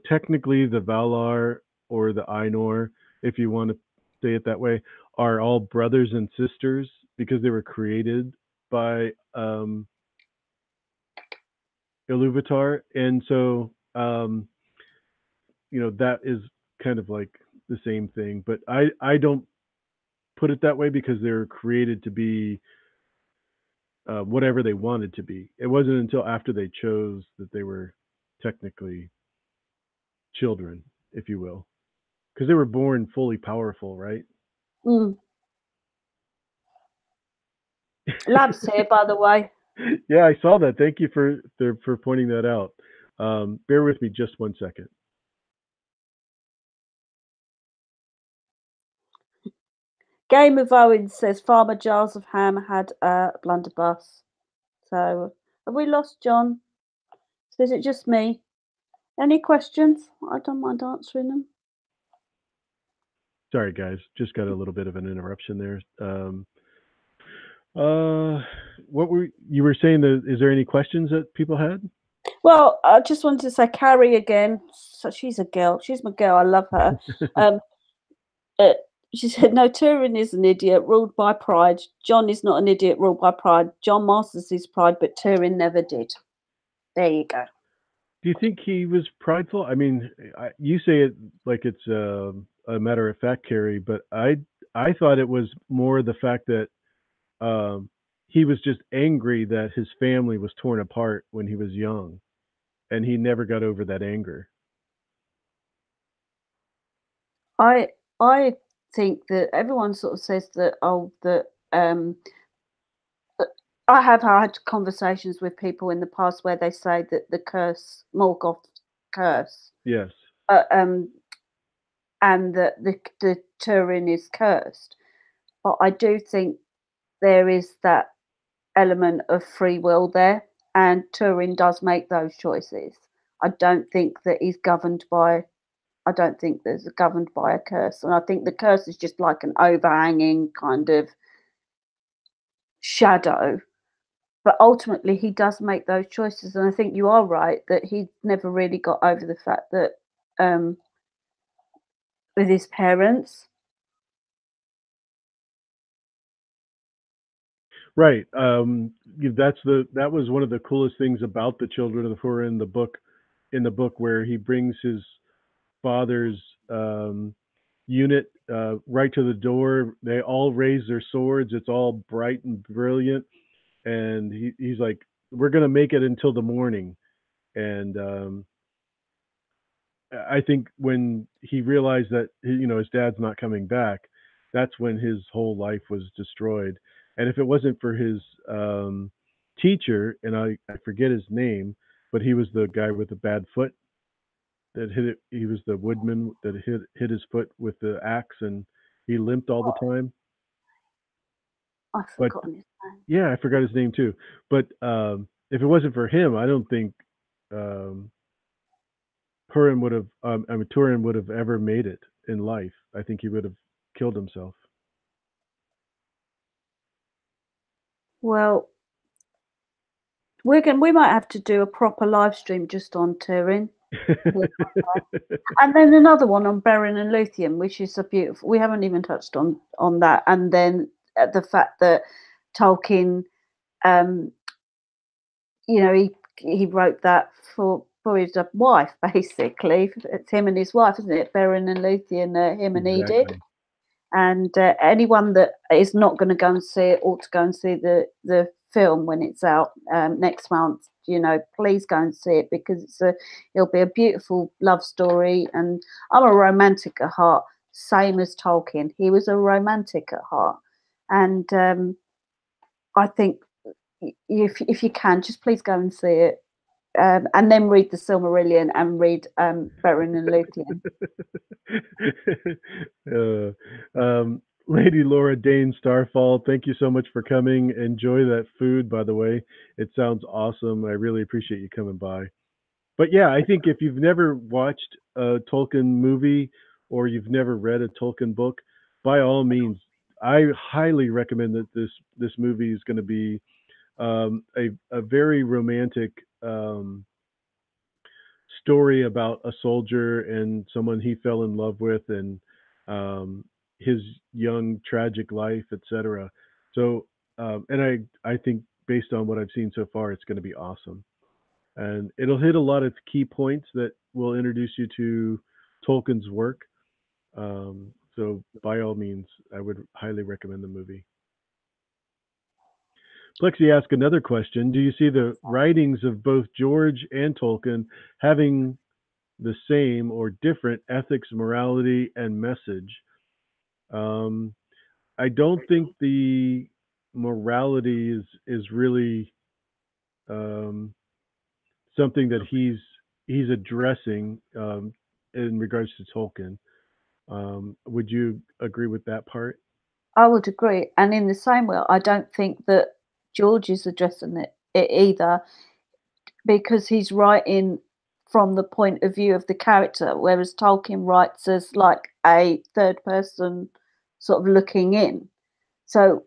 technically the Valar or the Ainur, if you want to say it that way, are all brothers and sisters because they were created by Iluvatar, and so that is kind of like the same thing. But I don't put it that way because they were created to be whatever they wanted to be. It wasn't until after they chose that they were technically children, if you will, because they were born fully powerful, right? Mm. Labs here, by the way. Yeah, I saw that. Thank you for pointing that out. Bear with me just 1 second. Game of Owens says Farmer Giles of Ham had a blunderbuss. So have we lost John? So is it just me? Any questions? I don't mind answering them. Sorry, guys, just got a little bit of an interruption there. Uh, what were you were saying? Is there any questions that people had? Well, I just wanted to say Carrie again. So she's a girl. She's my girl. I love her. Um, uh, she said, "No, Turin is an idiot ruled by pride. John is not an idiot ruled by pride. John masters his pride, but Turin never did." There you go. Do you think he was prideful? I mean, you say it like it's a matter of fact, Carrie, but I thought it was more the fact that um, he was just angry that his family was torn apart when he was young, and he never got over that anger. I I think that everyone sort of says that that I have had conversations with people in the past where they say that the curse, Morgoth curse, Yes. uh, um, and that the Turin is cursed. But I do think there is that element of free will there, and Turin does make those choices. I don't think that he's governed by. I don't think there's governed by a curse, and I think the curse is just like an overhanging kind of shadow. But ultimately, he does make those choices, and I think you are right that he never really got over the fact that with his parents. Right. That was one of the coolest things about the Children of the Four in the book. In the book, where he brings his father's unit right to the door. They all raise their swords. It's all bright and brilliant, and he's like, "We're gonna make it until the morning." And I think when he realized that his dad's not coming back, that's when his whole life was destroyed. And if it wasn't for his teacher, and I forget his name, but he was the guy with the bad foot that hit it. He was the woodman that hit his foot with the axe, and he limped all the time. I've But forgotten his name. yeah, I forgot his name too. But if it wasn't for him, I don't think um, Turin would have ever made it in life. I think he would have killed himself. Well, we might have to do a proper live stream just on Turin. And then another one on Beren and Luthien, which is a beautiful. We haven't even touched on that. And then the fact that Tolkien, um, he wrote that for his wife, basically. It's him and his wife, isn't it? Beren and Luthien, him and Edith. Exactly. And anyone that is not going to go and see it ought to go and see the film when it's out next month. Please go and see it, because it'll be a beautiful love story. And I'm a romantic at heart, same as Tolkien. He was a romantic at heart, and I think if you can, just please go and see it. And then read the Silmarillion and read Beren and Luthien. Lady Laura Dane Starfall, thank you so much for coming. Enjoy that food, by the way. It sounds awesome. I really appreciate you coming by. But yeah, I think if you've never watched a Tolkien movie or you've never read a Tolkien book, by all means, I highly recommend that this movie is going to be a very romantic story about a soldier and someone he fell in love with, and his young tragic life, etc. So, and I think based on what I've seen so far, it's going to be awesome, and it'll hit a lot of key points that will introduce you to Tolkien's work. So, by all means, I would highly recommend the movie. Plexi asked another question: do you see the writings of both George and Tolkien having the same or different ethics, morality, and message? Um, I don't think the morality is really um, something that he's addressing in regards to Tolkien. Would you agree with that part? I would agree. And in the same way, I don't think that George is addressing it either, because he's writing from the point of view of the character, whereas Tolkien writes as like a third person sort of looking in. So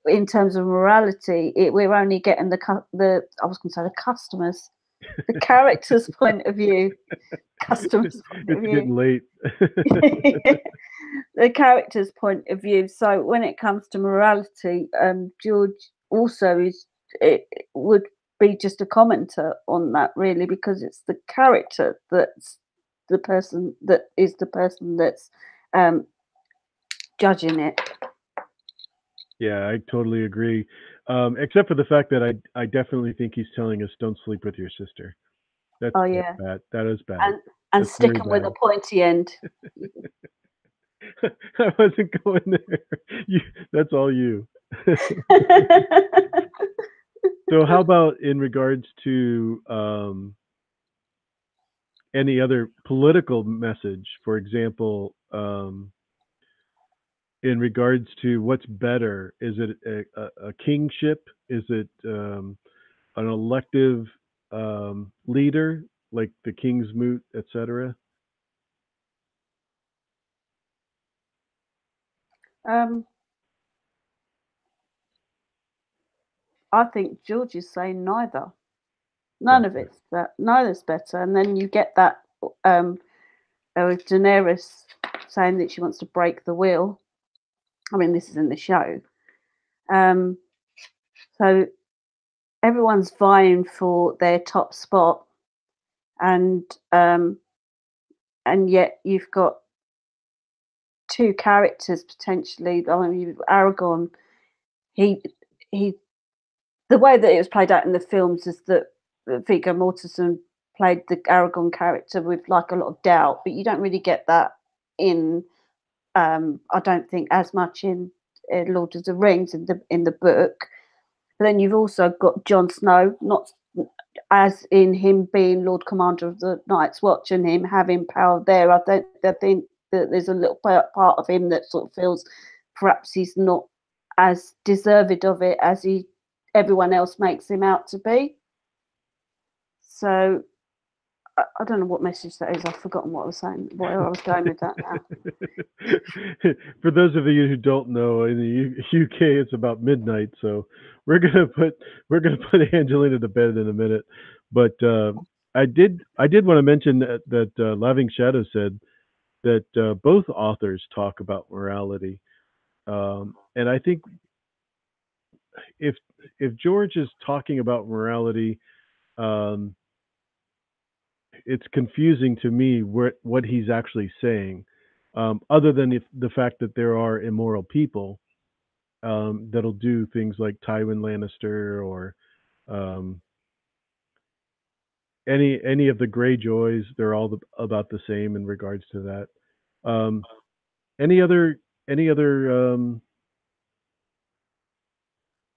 in terms of morality, we're only getting the I was going to say the customers, the character's point of view, customers' point of It's view. getting late. The character's point of view. So when it comes to morality, George also it would be just a commenter on that, really, because it's the character that's the person that's judging it. Yeah, I totally agree. Except for the fact that I definitely think he's telling us don't sleep with your sister. That's Oh yeah, bad. That is bad. and That's very sticking with bad. a pointy end. I wasn't going there. You, that's all you. So, how about in regards to any other political message? For example, in regards to what's better, is it a kingship? Is it an elective leader? like the King's Moot, etc.? I think George is saying neither. Gotcha. Neither's better. And then you get that with Daenerys saying that she wants to break the wheel. I mean, this is in the show. So everyone's vying for their top spot, and yet you've got two characters potentially. I mean, Aragorn. He the way that it was played out in the films is that Viggo Mortensen played the Aragorn character with like a lot of doubt, but you don't really get that in. I don't think as much in Lord of the Rings in the book. But then you've also got Jon Snow, not as in him being Lord Commander of the Night's Watch and him having power there. I think that there's a little part of him that sort of feels perhaps he's not as deserved of it as everyone else makes him out to be. So I don't know what message that is. I've forgotten what I was saying, where I was going with that now. For those of you who don't know, in the UK it's about midnight, so we're gonna put Angelina to bed in a minute. But I did want to mention that Laughing Shadow said that both authors talk about morality, and I think if George is talking about morality, it's confusing to me what he's actually saying, other than the fact that there are immoral people that'll do things like Tywin Lannister or any of the Greyjoys. They're all about the same in regards to that. Any other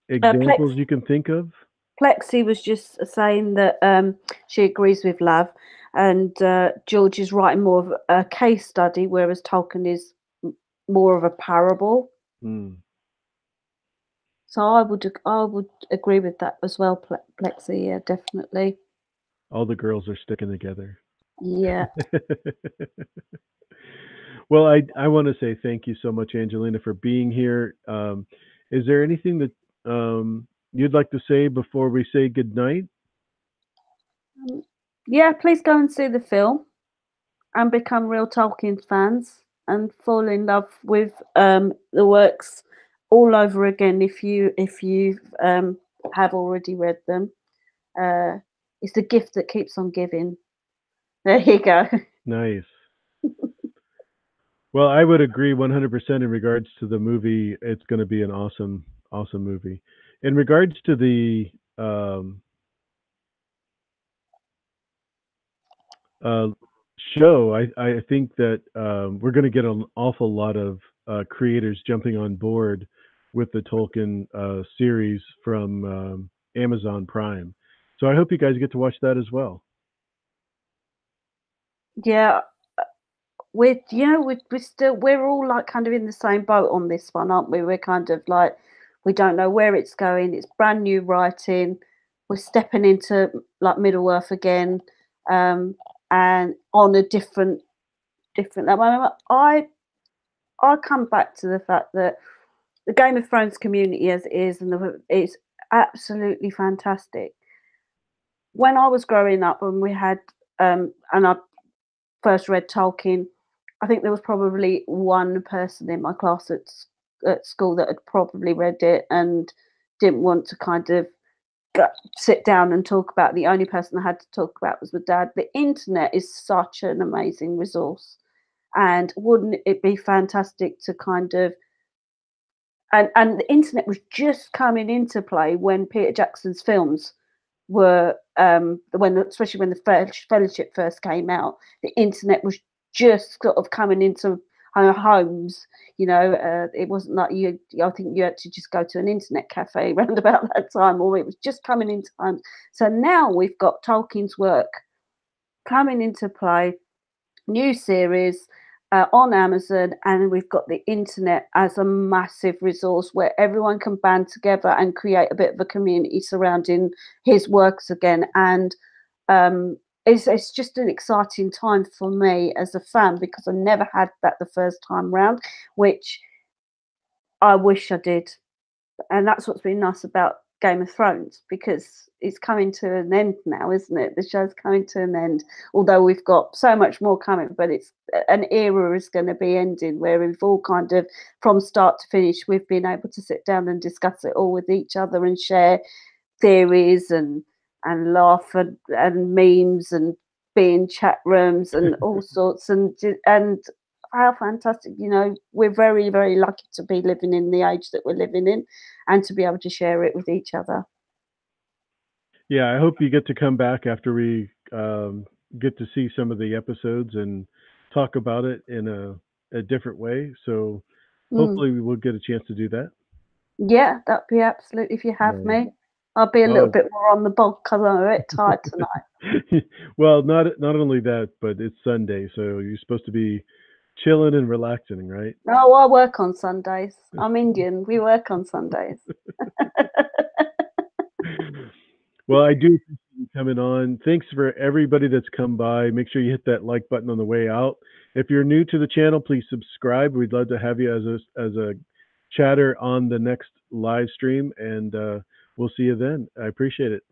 examples you can think of? Plexi was just saying that she agrees with Lav, and George is writing more of a case study, whereas Tolkien is more of a parable. So I would agree with that as well, Plexi. Yeah, definitely. All the girls are sticking together. Yeah. Well, I want to say thank you so much, Angelina, for being here. Is there anything that you'd like to say before we say goodnight? Yeah, please go and see the film and become real Tolkien fans and fall in love with the works all over again if you have already read them. It's the gift that keeps on giving. There you go. Nice. Well, I would agree 100% in regards to the movie. It's going to be an awesome movie. In regards to the show, I think that we're going to get an awful lot of creators jumping on board with the Tolkien series from Amazon Prime. So I hope you guys get to watch that as well. Yeah, we're all like kind of in the same boat on this one, aren't we? We're kind of like, we don't know where it's going. It's brand new writing. We're stepping into like Middle Earth again, and on a different. I come back to the fact that the Game of Thrones community as it is, and it's absolutely fantastic. When I was growing up, and we had, and I first read Tolkien, I think there was probably one person in my class at school that had probably read it and didn't want to kind of sit down and talk about it. The only person I had to talk about was my dad. The internet is such an amazing resource, and wouldn't it be fantastic to kind of and the internet was just coming into play when Peter Jackson's films were especially when the Fellowship first came out. The internet was just sort of coming into our homes. It wasn't like I think you had to just go to an internet cafe around about that time, or it was just coming into homes. So now we've got Tolkien's work coming into play, new series on Amazon, and we've got the internet as a massive resource where everyone can band together and create a bit of a community surrounding his works again. And it's just an exciting time for me as a fan, because I never had that the first time round, which I wish I did. And that's what's been nice about Game of Thrones, because it's coming to an end now, isn't it? The show's coming to an end, although we've got so much more coming, but it's an era is going to be ending where we've all kind of, from start to finish, we've been able to sit down and discuss it all with each other and share theories and laugh and memes and be in chat rooms and all sorts, and how fantastic, you know, we're very, very lucky to be living in the age that we're living in and to be able to share it with each other. Yeah, I hope you get to come back after we get to see some of the episodes and talk about it in a different way. So hopefully we will get a chance to do that. Yeah, that'd be absolutely, if you have me. I'll be a little bit more on the ball because I'm a bit tired tonight. Well, not only that, but it's Sunday, so you're supposed to be chilling and relaxing, right? No, I work on Sundays. I'm Indian. We work on Sundays. Well, I do appreciate you coming on. Thanks for everybody that's come by. Make sure you hit that like button on the way out. If you're new to the channel, please subscribe. We'd love to have you as a chatter on the next live stream, and we'll see you then. I appreciate it.